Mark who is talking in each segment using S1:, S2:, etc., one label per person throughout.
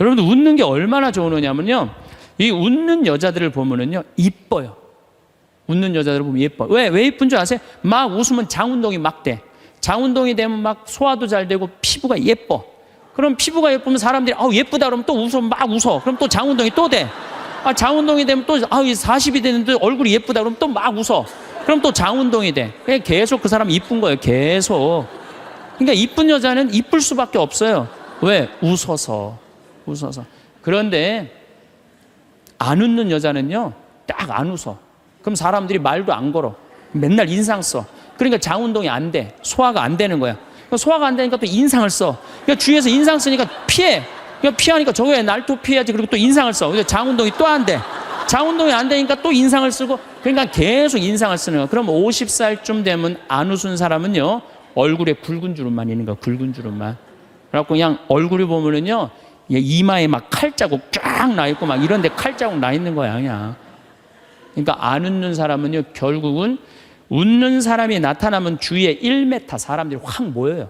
S1: 여러분들 웃는 게 얼마나 좋으냐면요, 이 웃는 여자들을 보면은요 이뻐요. 웃는 여자들을 보면 예뻐. 왜 이쁜 줄 아세요? 막 웃으면 장운동이 막 돼. 장운동이 되면 막 소화도 잘 되고 피부가 예뻐. 그럼 피부가 예쁘면 사람들이 예쁘다 그러면 또 웃어, 막 웃어. 그럼 또 장운동이 또 돼. 장운동이 되면 또 40이 되는데 얼굴이 예쁘다 그러면 또 막 웃어. 그럼 또 장운동이 돼. 계속 그 사람이 이쁜 거예요. 계속. 그러니까 이쁜 여자는 이쁠 수밖에 없어요. 왜? 웃어서. 그런데 안 웃는 여자는요 딱 안 웃어. 그럼 사람들이 말도 안 걸어. 맨날 인상 써. 그러니까 장운동이 안 돼. 소화가 안 되는 거야. 소화가 안 되니까 또 인상을 써. 그러니까 주위에서 인상 쓰니까 피해. 그러니까 피하니까 저거 왜 날 또 피해야지. 그리고 또 인상을 써. 그래서 장운동이 또 안 돼. 장운동이 안 되니까 또 인상을 쓰고. 그러니까 계속 인상을 쓰는 거야. 그럼 50살쯤 되면 안 웃은 사람은요 얼굴에 굵은 주름만 있는 거야. 굵은 주름만. 그래갖고 그냥 얼굴이 보면은요 이마에 막 칼자국 쫙 나 있고 막 이런데 칼자국 나 있는 거야 그냥. 그러니까 안 웃는 사람은요 결국은 웃는 사람이 나타나면 주위에 1m 사람들이 확 모여요.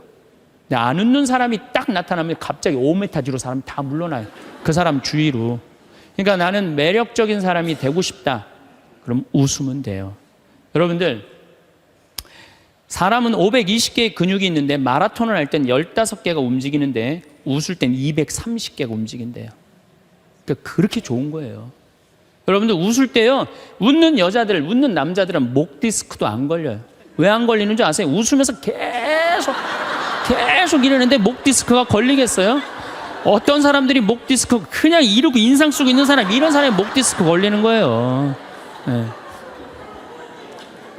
S1: 근데 안 웃는 사람이 딱 나타나면 갑자기 5m 뒤로 사람이 다 물러나요. 그 사람 주위로. 그러니까 나는 매력적인 사람이 되고 싶다. 그럼 웃으면 돼요. 여러분들, 사람은 520개의 근육이 있는데 마라톤을 할 땐 15개가 움직이는데 웃을 땐 230개가 움직인대요. 그러니까 그렇게 좋은 거예요. 여러분들 웃을 때요, 웃는 여자들, 웃는 남자들은 목 디스크도 안 걸려요. 왜 안 걸리는 줄 아세요? 웃으면서 계속 이러는데 목 디스크가 걸리겠어요? 어떤 사람들이 목 디스크 그냥 이러고 인상 쓰고 있는 사람, 이런 사람이 목 디스크 걸리는 거예요. 네.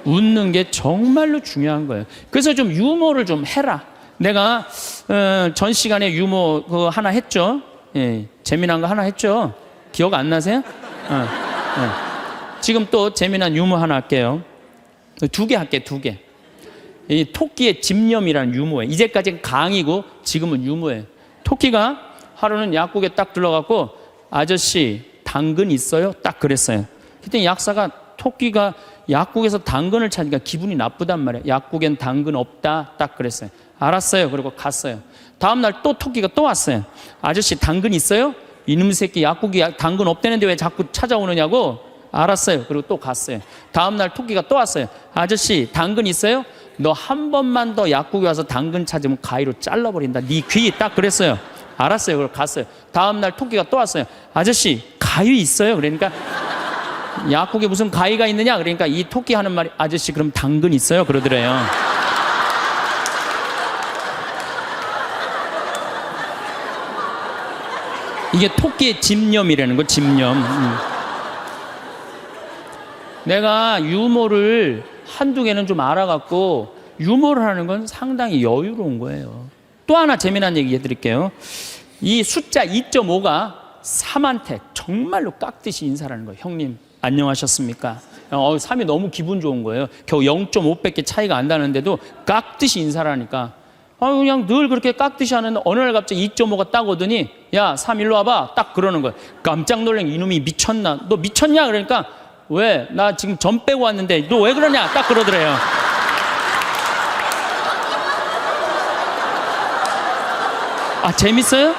S1: 웃는 게 정말로 중요한 거예요. 그래서 좀 유머를 좀 해라. 내가 전 시간에 유머 그거 하나 했죠. 예, 재미난 거 하나 했죠. 기억 안 나세요? 지금 또 재미난 유머 하나 할게요. 2개 할게요. 2개. 이 토끼의 집념이라는 유머예요. 이제까지는 강의고 지금은 유머예요. 토끼가 하루는 약국에 딱 들러가고 아저씨 당근 있어요? 딱 그랬어요. 그때 약사가 토끼가 약국에서 당근을 찾으니까 기분이 나쁘단 말이에요. 약국엔 당근 없다 딱 그랬어요. 알았어요. 그리고 갔어요. 다음날 또 토끼가 또 왔어요. 아저씨 당근 있어요? 이놈 새끼 약국이 당근 없다는데 왜 자꾸 찾아오느냐고. 알았어요. 그리고 또 갔어요. 다음날 토끼가 또 왔어요. 아저씨 당근 있어요? 너 한 번만 더 약국에 와서 당근 찾으면 가위로 잘라버린다. 네 귀 딱 그랬어요. 알았어요. 그리고 갔어요. 다음날 토끼가 또 왔어요. 아저씨 가위 있어요? 그러니까 약국에 무슨 가위가 있느냐? 그러니까 이 토끼 하는 말이 아저씨 그럼 당근 있어요? 그러더래요. 이게 토끼의 집념이라는 거. 집념. 내가 유머를 한두 개는 좀 알아갖고 유머를 하는 건 상당히 여유로운 거예요. 또 하나 재미난 얘기 해드릴게요. 이 숫자 2.5가 3한테 정말로 깍듯이 인사하는 거예요. 형님 안녕하셨습니까? 3이 너무 기분 좋은 거예요. 겨우 0.5밖에 차이가 안 나는데도 깍듯이 인사를 하니까 그냥 늘 그렇게 깍듯이 하는데 어느 날 갑자기 2.5가 딱 오더니 야 3 일로 와봐 딱 그러는 거예요. 깜짝 놀란 이놈이 미쳤나? 너 미쳤냐? 그러니까 왜? 나 지금 점 빼고 왔는데 너 왜 그러냐? 딱 그러더래요. 재밌어요?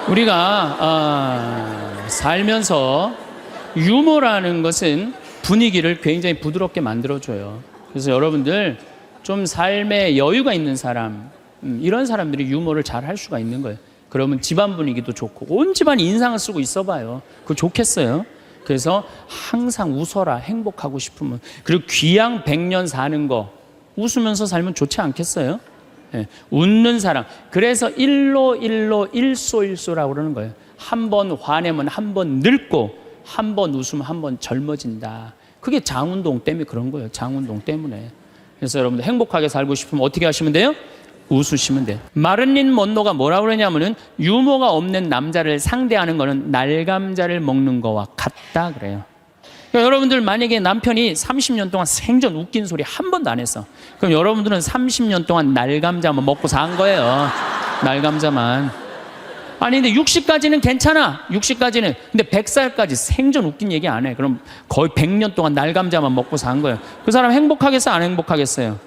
S1: 우리가 살면서 유머라는 것은 분위기를 굉장히 부드럽게 만들어줘요. 그래서 여러분들 좀 삶에 여유가 있는 사람, 이런 사람들이 유머를 잘 할 수가 있는 거예요. 그러면 집안 분위기도 좋고 온 집안이 인상을 쓰고 있어봐요. 그거 좋겠어요. 그래서 항상 웃어라. 행복하고 싶으면. 그리고 귀양 100년 사는 거 웃으면서 살면 좋지 않겠어요? 네. 웃는 사람. 그래서 일소라고 그러는 거예요. 한 번 화내면 한 번 늙고 한 번 웃으면 한 번 젊어진다. 그게 장운동 때문에 그런 거예요. 장운동 때문에. 그래서 여러분들 행복하게 살고 싶으면 어떻게 하시면 돼요? 웃으시면 돼요. 마를린 먼로가 뭐라고 그러냐면은 유머가 없는 남자를 상대하는 거는 날감자를 먹는 거와 같다 그래요. 그러니까 여러분들 만약에 남편이 30년 동안 생전 웃긴 소리 한 번도 안 했어. 그럼 여러분들은 30년 동안 날감자만 먹고 산 거예요. 날감자만. 아니 근데 60까지는 괜찮아. 60까지는. 근데 100살까지 생전 웃긴 얘기 안 해. 그럼 거의 100년 동안 날감자만 먹고 산 거예요. 그 사람 행복하겠어요? 안 행복하겠어요?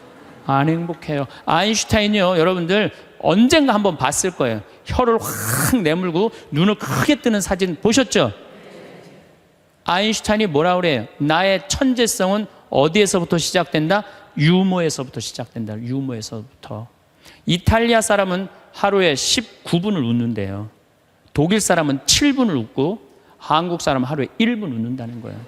S1: 안 행복해요. 아인슈타인이요, 여러분들 언젠가 한번 봤을 거예요. 혀를 확 내물고 눈을 크게 뜨는 사진 보셨죠? 아인슈타인이 뭐라 그래요? 나의 천재성은 어디에서부터 시작된다? 유머에서부터 시작된다. 유머에서부터. 이탈리아 사람은 하루에 19분을 웃는데요. 독일 사람은 7분을 웃고 한국 사람은 하루에 1분 웃는다는 거예요.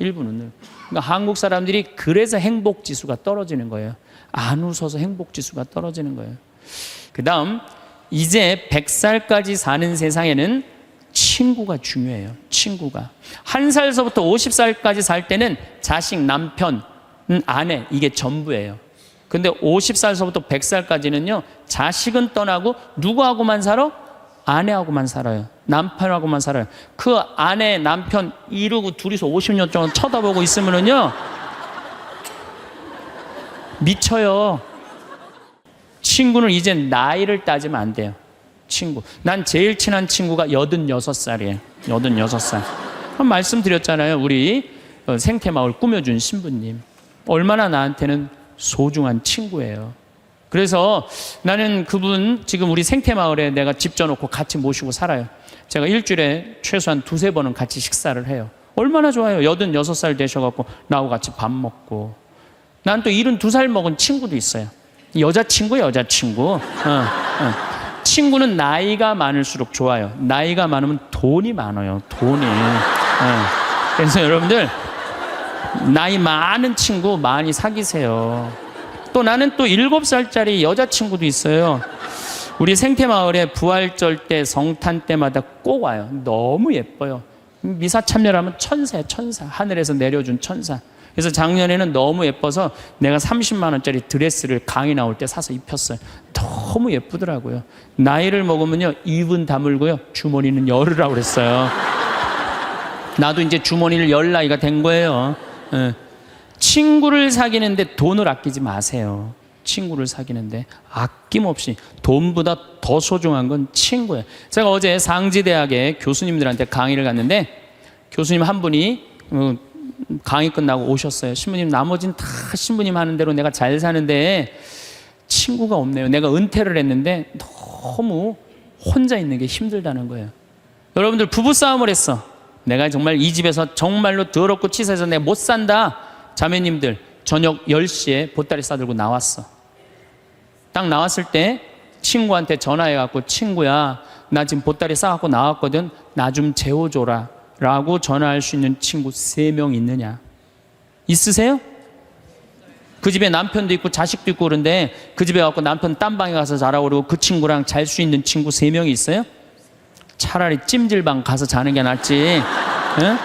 S1: 1분 웃는. 그러니까 한국 사람들이 그래서 행복 지수가 떨어지는 거예요. 안 웃어서 행복 지수가 떨어지는 거예요. 그다음 이제 100살까지 사는 세상에는 친구가 중요해요. 친구가. 1살서부터 50살까지 살 때는 자식, 남편, 아내 이게 전부예요. 근데 50살서부터 100살까지는요. 자식은 떠나고 누구하고만 살아? 아내하고만 살아요. 남편하고만 살아요. 그 아내, 남편 이러고 둘이서 50년 동안 쳐다보고 있으면은요. 미쳐요. 친구는 이제 나이를 따지면 안 돼요. 친구. 난 제일 친한 친구가 86살이에요. 86살. 말씀드렸잖아요. 우리 생태마을 꾸며준 신부님. 얼마나 나한테는 소중한 친구예요. 그래서 나는 그분 지금 우리 생태마을에 내가 집 져놓고 같이 모시고 살아요. 제가 일주일에 최소한 2-3번은 같이 식사를 해요. 얼마나 좋아요. 86살 되셔갖고 나하고 같이 밥 먹고. 난 또 72살 먹은 친구도 있어요. 여자친구. 친구는 나이가 많을수록 좋아요. 나이가 많으면 돈이 많아요. 돈이. 그래서 여러분들 나이 많은 친구 많이 사귀세요. 또 나는 또 7살짜리 여자친구도 있어요. 우리 생태마을에 부활절 때 성탄 때마다 꼭 와요. 너무 예뻐요. 미사 참여하면 천사예요. 천사. 하늘에서 내려준 천사. 그래서 작년에는 너무 예뻐서 내가 30만 원짜리 드레스를 강의 나올 때 사서 입혔어요. 너무 예쁘더라고요. 나이를 먹으면요, 입은 다물고요, 주머니는 열으라고 그랬어요. 나도 이제 주머니를 열 나이가 된 거예요. 친구를 사귀는데 돈을 아끼지 마세요. 친구를 사귀는데 아낌없이. 돈보다 더 소중한 건 친구예요. 제가 어제 상지대학에 교수님들한테 강의를 갔는데 교수님 한 분이 강의 끝나고 오셨어요. 신부님, 나머지는 다 신부님 하는 대로 내가 잘 사는데 친구가 없네요. 내가 은퇴를 했는데 너무 혼자 있는 게 힘들다는 거예요. 여러분들 부부싸움을 했어. 내가 정말 이 집에서 정말로 더럽고 치사해서 내가 못 산다. 자매님들 저녁 10시에 보따리 싸들고 나왔어. 딱 나왔을 때 친구한테 전화해갖고, 친구야, 나 지금 보따리 싸갖고 나왔거든. 나 좀 재워줘라 라고 전화할 수 있는 친구 3명 있느냐? 있으세요? 그 집에 남편도 있고 자식도 있고 그런데 그 집에 가서 남편 딴 방에 가서 자라고 그러고 그 친구랑 잘 수 있는 친구 3명이 있어요? 차라리 찜질방 가서 자는 게 낫지. 응?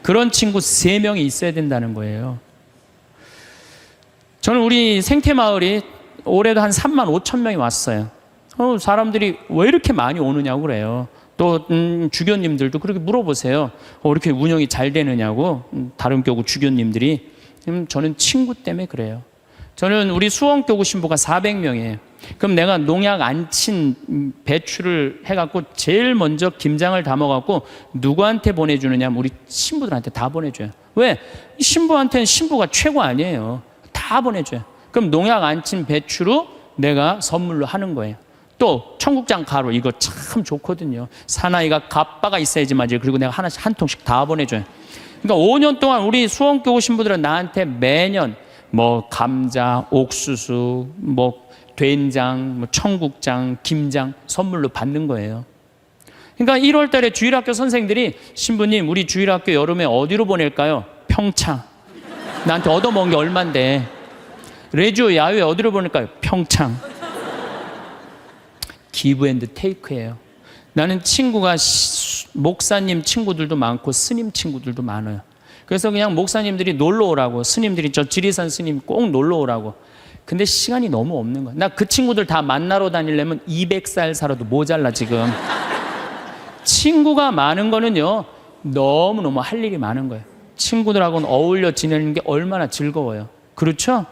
S1: 그런 친구 3명이 있어야 된다는 거예요. 저는 우리 생태마을이 올해도 한 35,000명이 왔어요. 사람들이 왜 이렇게 많이 오느냐고 그래요. 또 주교님들도 그렇게 물어보세요. 이렇게 운영이 잘 되느냐고. 다른 교구 주교님들이. 저는 친구 때문에 그래요. 저는 우리 수원교구 신부가 400명이에요. 그럼 내가 농약 안 친 배추를 해갖고 제일 먼저 김장을 담아갖고 누구한테 보내주느냐 하면 우리 신부들한테 다 보내줘요. 왜? 신부한테는 신부가 최고 아니에요. 다 보내줘요. 그럼 농약 안 친 배추로 내가 선물로 하는 거예요. 또 청국장 가루, 이거 참 좋거든요. 사나이가 갑바가 있어야지 맞아요. 그리고 내가 하나씩 한 통씩 다 보내줘요. 그러니까 5년 동안 우리 수원교구 신부들은 나한테 매년 뭐 감자, 옥수수, 뭐 된장, 뭐 청국장, 김장 선물로 받는 거예요. 그러니까 1월 달에 주일학교 선생들이, 신부님 우리 주일학교 여름에 어디로 보낼까요? 평창. 나한테 얻어먹은 게 얼만데. 레지오 야외 어디로 보낼까요? 평창. 기브 앤드 테이크예요. 나는 친구가 목사님 친구들도 많고 스님 친구들도 많아요. 그래서 그냥 목사님들이 놀러 오라고, 스님들이 저 지리산 스님 꼭 놀러 오라고. 근데 시간이 너무 없는 거야. 나 그 친구들 다 만나러 다니려면 200살 살아도 모자라 지금. 친구가 많은 거는요, 너무너무 할 일이 많은 거예요. 친구들하고는 어울려 지내는 게 얼마나 즐거워요. 그렇죠?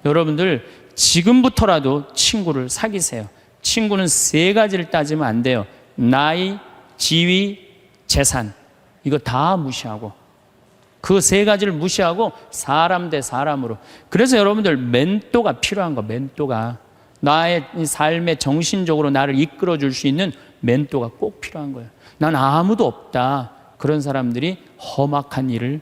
S1: 여러분들 지금부터라도 친구를 사귀세요. 친구는 3가지를 따지면 안 돼요. 나이, 지위, 재산. 이거 다 무시하고 그 세 가지를 무시하고 사람 대 사람으로. 그래서 여러분들 멘토가 필요한 거. 멘토가 나의 삶에 정신적으로 나를 이끌어 줄 수 있는 멘토가 꼭 필요한 거예요. 난 아무도 없다. 그런 사람들이 험악한 일을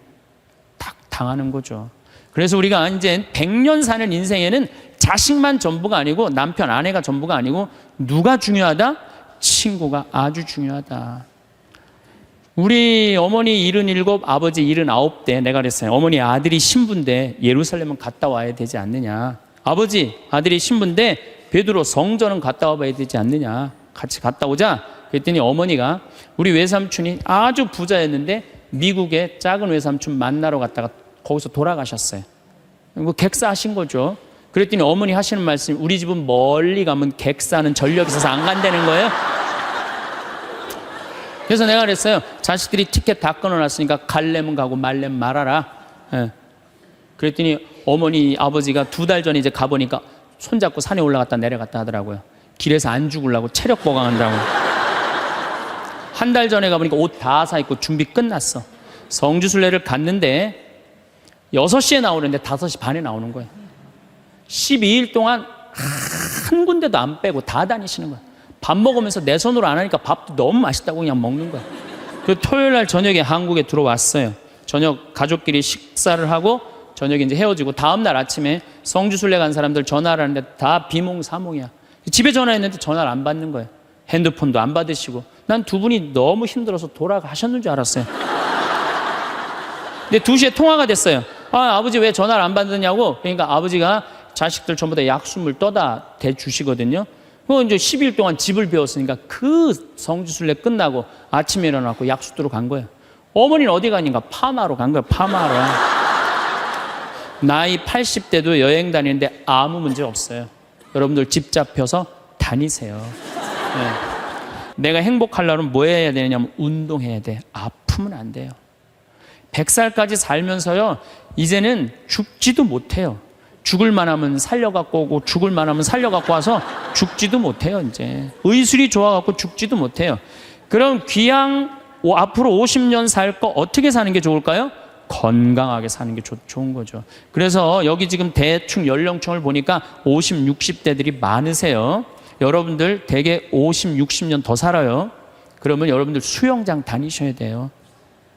S1: 딱 당하는 거죠. 그래서 우리가 이제 100년 사는 인생에는 자식만 전부가 아니고 남편, 아내가 전부가 아니고 누가 중요하다? 친구가 아주 중요하다. 우리 어머니 77, 아버지 79때 내가 그랬어요. 어머니 아들이 신부인데 예루살렘은 갔다 와야 되지 않느냐. 아버지 아들이 신부인데 베드로 성전은 갔다 와봐야 되지 않느냐. 같이 갔다 오자. 그랬더니 어머니가 우리 외삼촌이 아주 부자였는데 미국에 작은 외삼촌 만나러 갔다가 거기서 돌아가셨어요. 뭐 객사하신 거죠. 그랬더니 어머니 하시는 말씀이 우리 집은 멀리 가면 객사는 전력이 있어서 안 간다는 거예요. 그래서 내가 그랬어요. 자식들이 티켓 다 끊어놨으니까 갈래면 가고 말래면 말아라. 예. 그랬더니 어머니 아버지가 2달 전에 이제 가보니까 손잡고 산에 올라갔다 내려갔다 하더라고요. 길에서 안 죽으려고 체력 보강한다고. 한 달 전에 가보니까 옷 다 사입고 준비 끝났어. 성주순례를 갔는데 6시에 나오는데 5시 반에 나오는 거예요. 12일 동안 한 군데도 안 빼고 다 다니시는 거예요. 밥 먹으면서 내 손으로 안 하니까 밥도 너무 맛있다고 그냥 먹는 거예요. 그 토요일 날 저녁에 한국에 들어왔어요. 저녁 가족끼리 식사를 하고 저녁에 이제 헤어지고 다음 날 아침에 성주순례 간 사람들 전화를 하는데 다 비몽사몽이야. 집에 전화했는데 전화를 안 받는 거예요. 핸드폰도 안 받으시고. 난 두 분이 너무 힘들어서 돌아가셨는 줄 알았어요. 근데 2시에 통화가 됐어요. 아버지 왜 전화를 안 받느냐고. 그러니까 아버지가 자식들 전부 다 약수물 떠다 대주시거든요. 그 이제 10일 동안 집을 배웠으니까 그 성주순례 끝나고 아침에 일어나고 약수도로 간 거예요. 어머니는 어디 가니까 파마로 간 거예요. 파마로. 나이 80대도 여행 다니는데 아무 문제 없어요. 여러분들 집 잡혀서 다니세요. 네. 내가 행복하려면 뭐 해야 되냐면 운동해야 돼. 아프면 안 돼요. 100살까지 살면서요, 이제는 죽지도 못해요. 죽을 만하면 살려갖고 오고 죽을 만하면 살려갖고 와서 죽지도 못해요. 이제 의술이 좋아갖고 죽지도 못해요. 그럼 귀양 앞으로 50년 살 거 어떻게 사는 게 좋을까요? 건강하게 사는 게 좋은 거죠. 그래서 여기 지금 대충 연령층을 보니까 50, 60대들이 많으세요. 여러분들 대개 50, 60년 더 살아요. 그러면 여러분들 수영장 다니셔야 돼요.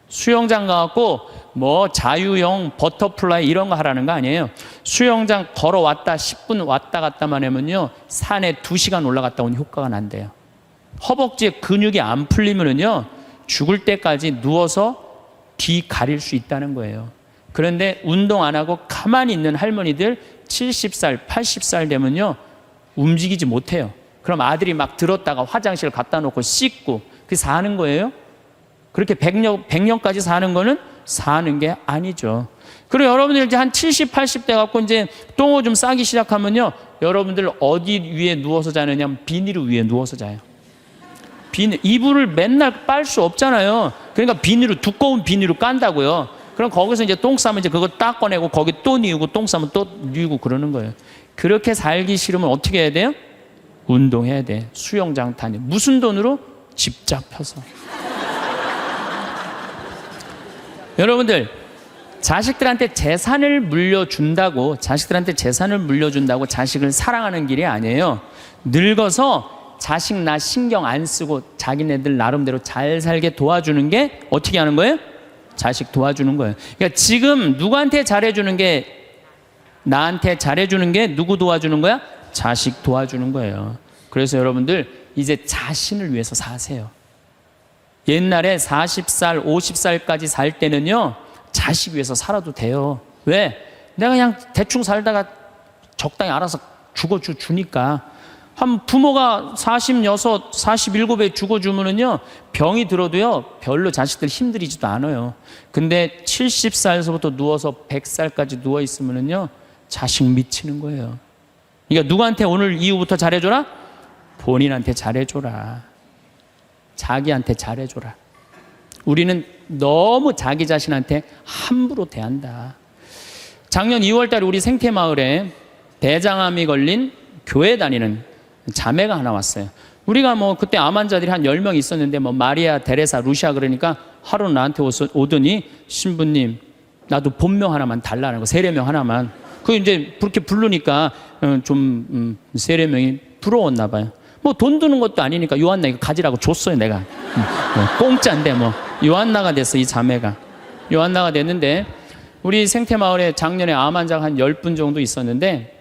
S1: 수영장 가갖고 뭐 자유형 버터플라이 이런 거 하라는 거 아니에요. 수영장 걸어왔다 10분 왔다 갔다만 하면요, 산에 2시간 올라갔다 온 효과가 난대요. 허벅지에 근육이 안 풀리면은요, 죽을 때까지 누워서 뒤 가릴 수 있다는 거예요. 그런데 운동 안 하고 가만히 있는 할머니들 70살, 80살 되면요, 움직이지 못해요. 그럼 아들이 막 들었다가 화장실 갖다 놓고 씻고 그게 사는 거예요? 그렇게 100년까지 사는 거는 사는 게 아니죠. 그리고 여러분들 이제 한 70, 80대 갖고 이제 똥을 좀 싸기 시작하면요, 여러분들 어디 위에 누워서 자느냐면 비닐 위에 누워서 자요. 이불을 맨날 빨 수 없잖아요. 그러니까 두꺼운 비닐로 깐다고요. 그럼 거기서 이제 똥 싸면 이제 그거 딱 꺼내고 거기 또 뉘우고 똥 싸면 또 뉘우고 그러는 거예요. 그렇게 살기 싫으면 어떻게 해야 돼요? 운동해야 돼. 수영장 다니. 무슨 돈으로? 집 잡혀서. 여러분들, 자식들한테 재산을 물려준다고 자식을 사랑하는 길이 아니에요. 늙어서 자식 나 신경 안 쓰고 자기네들 나름대로 잘 살게 도와주는 게 어떻게 하는 거예요? 자식 도와주는 거예요. 그러니까 지금 누구한테 잘해주는 게, 나한테 잘해주는 게 누구 도와주는 거야? 자식 도와주는 거예요. 그래서 여러분들 이제 자신을 위해서 사세요. 옛날에 40살, 50살까지 살 때는요, 자식 위해서 살아도 돼요. 왜? 내가 그냥 대충 살다가 적당히 알아서 죽어주니까. 한 부모가 46, 47에 죽어주면은요, 병이 들어도요, 별로 자식들 힘들이지도 않아요. 근데 70살에서부터 누워서 100살까지 누워있으면은요, 자식 미치는 거예요. 그러니까 누구한테 오늘 이후부터 잘해줘라? 본인한테 잘해줘라. 자기한테 잘해줘라. 우리는 너무 자기 자신한테 함부로 대한다. 작년 2월 달에 우리 생태마을에 대장암이 걸린 교회 다니는 자매가 하나 왔어요. 우리가 뭐 그때 암 환자들이 한 10명 있었는데 뭐 마리아, 데레사, 루시아 그러니까 하루 나한테 오더니 신부님 나도 본명 하나만 달라는 거, 세례명 하나만. 그 이제 그렇게 부르니까 좀 세례명이 부러웠나 봐요. 뭐 돈 드는 것도 아니니까 요한나 이거 가지라고 줬어요, 내가. 공짜인데 뭐. 요한나가 됐어, 이 자매가. 요한나가 됐는데 우리 생태마을에 작년에 암 환자가 한 10분 정도 있었는데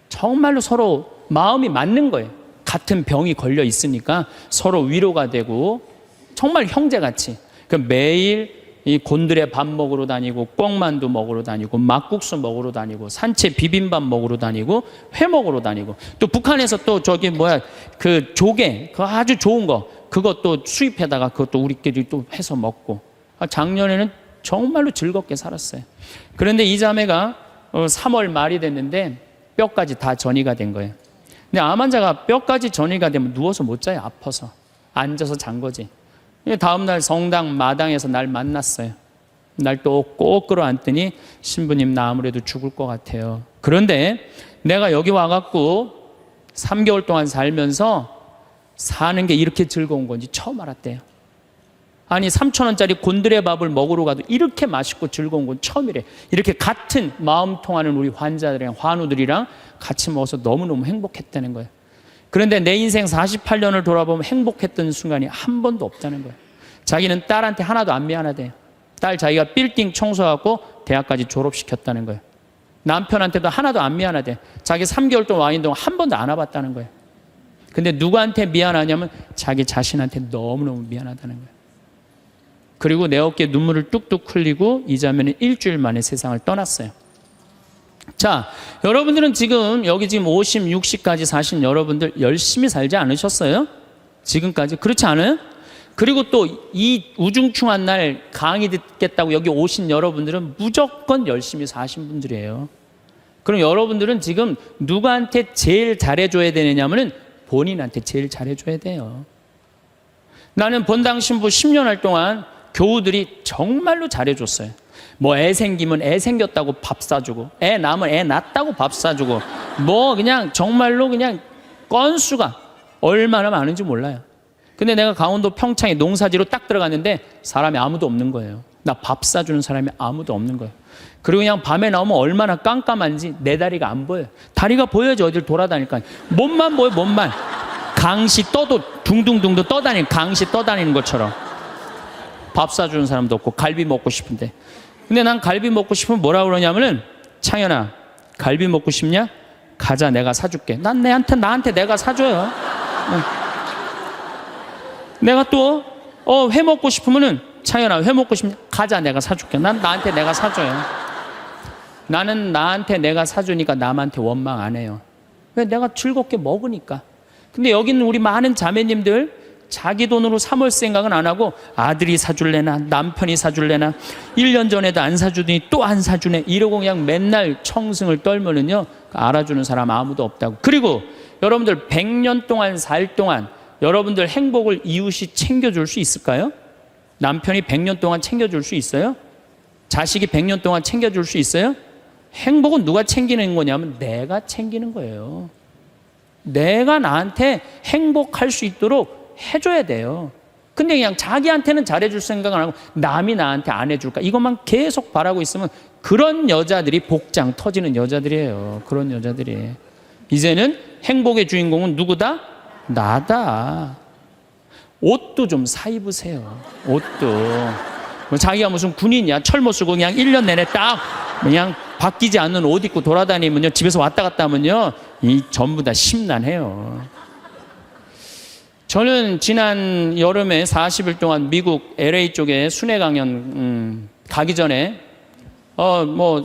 S1: 정말로 서로 마음이 맞는 거예요. 같은 병이 걸려 있으니까 서로 위로가 되고 정말 형제같이. 그 매일 이 곤드레 밥 먹으러 다니고 꽁만두 먹으러 다니고 막국수 먹으러 다니고 산채 비빔밥 먹으러 다니고 회 먹으러 다니고 또 북한에서 또 저기 뭐야 그 조개 그거 아주 좋은 거 그것도 수입해다가 그것도 우리끼리 또 해서 먹고 작년에는 정말로 즐겁게 살았어요. 그런데 이 자매가 3월 말이 됐는데 뼈까지 다 전이가 된 거예요. 근데 암 환자가 뼈까지 전이가 되면 누워서 못 자요. 아파서. 앉아서 잔 거지. 다음날 성당 마당에서 날 만났어요. 날 또 꼭 끌어안더니 신부님 나 아무래도 죽을 것 같아요. 그런데 내가 여기 와갖고 3개월 동안 살면서 사는 게 이렇게 즐거운 건지 처음 알았대요. 아니 3,000원짜리 곤드레 밥을 먹으러 가도 이렇게 맛있고 즐거운 건 처음이래. 이렇게 같은 마음 통하는 우리 환자들이랑 환우들이랑 같이 먹어서 너무너무 행복했다는 거예요. 그런데 내 인생 48년을 돌아보면 행복했던 순간이 한 번도 없다는 거예요. 자기는 딸한테 하나도 안 미안하대요. 딸 자기가 빌딩 청소하고 대학까지 졸업시켰다는 거예요. 남편한테도 하나도 안 미안하대. 자기 3개월 동안 와 있는 동안 한 번도 안 와봤다는 거예요. 근데 누구한테 미안하냐면 자기 자신한테 너무너무 미안하다는 거예요. 그리고 내 어깨에 눈물을 뚝뚝 흘리고 이 자매는 일주일 만에 세상을 떠났어요. 자, 여러분들은 지금 여기 지금 50, 60까지 사신 여러분들 열심히 살지 않으셨어요? 지금까지 그렇지 않아요? 그리고 또 이 우중충한 날 강의 듣겠다고 여기 오신 여러분들은 무조건 열심히 사신 분들이에요. 그럼 여러분들은 지금 누구한테 제일 잘해줘야 되느냐면은 본인한테 제일 잘해줘야 돼요. 나는 본당 신부 10년 할 동안 교우들이 정말로 잘해줬어요. 뭐 애 생기면 애 생겼다고 밥 사주고 애 낳으면 애 낳았다고 밥 사주고 뭐 그냥 정말로 그냥 건수가 얼마나 많은지 몰라요. 근데 내가 강원도 평창에 농사지로 딱 들어갔는데 사람이 아무도 없는 거예요. 나 밥 사주는 사람이 아무도 없는 거예요. 그리고 그냥 밤에 나오면 얼마나 깜깜한지 내 다리가 안 보여요. 다리가 보여야지 어딜 돌아다닐까. 몸만 보여, 몸만. 강시 떠도 둥둥둥둥 떠다니는, 강시 떠다니는 것처럼. 밥 사주는 사람도 없고 갈비 먹고 싶은데. 근데 난 갈비 먹고 싶으면 뭐라 그러냐면은 창현아 갈비 먹고 싶냐? 가자 내가 사줄게. 난 나한테 내가 사줘요. 내가 또 회 먹고 싶으면은 창현아 회 먹고 싶냐? 가자 내가 사줄게. 난 나한테 내가 사줘요. 나는 나한테 내가 사주니까 남한테 원망 안 해요. 왜? 내가 즐겁게 먹으니까. 근데 여기는 우리 많은 자매님들 자기 돈으로 사 먹을 생각은 안 하고 아들이 사줄래나 남편이 사줄래나 1년 전에도 안 사주더니 또 안 사주네 이러고 그냥 맨날 청승을 떨면은요 알아주는 사람 아무도 없다고. 그리고 여러분들 100년 동안 살 동안 여러분들 행복을 이웃이 챙겨줄 수 있을까요? 남편이 100년 동안 챙겨줄 수 있어요? 자식이 100년 동안 챙겨줄 수 있어요? 행복은 누가 챙기는 거냐면 내가 챙기는 거예요. 내가 나한테 행복할 수 있도록 해줘야 돼요. 근데 그냥 자기한테는 잘해줄 생각을 안 하고 남이 나한테 안 해줄까 이것만 계속 바라고 있으면 그런 여자들이 복장 터지는 여자들이에요. 그런 여자들이. 이제는 행복의 주인공은 누구다? 나다. 옷도 좀 사 입으세요. 옷도. 자기가 무슨 군인이야. 철모 쓰고 그냥 1년 내내 딱 그냥 바뀌지 않는 옷 입고 돌아다니면요. 집에서 왔다 갔다 하면요. 이 전부 다 심란해요. 저는 지난 여름에 40일 동안 미국 LA 쪽에 순회 강연 가기 전에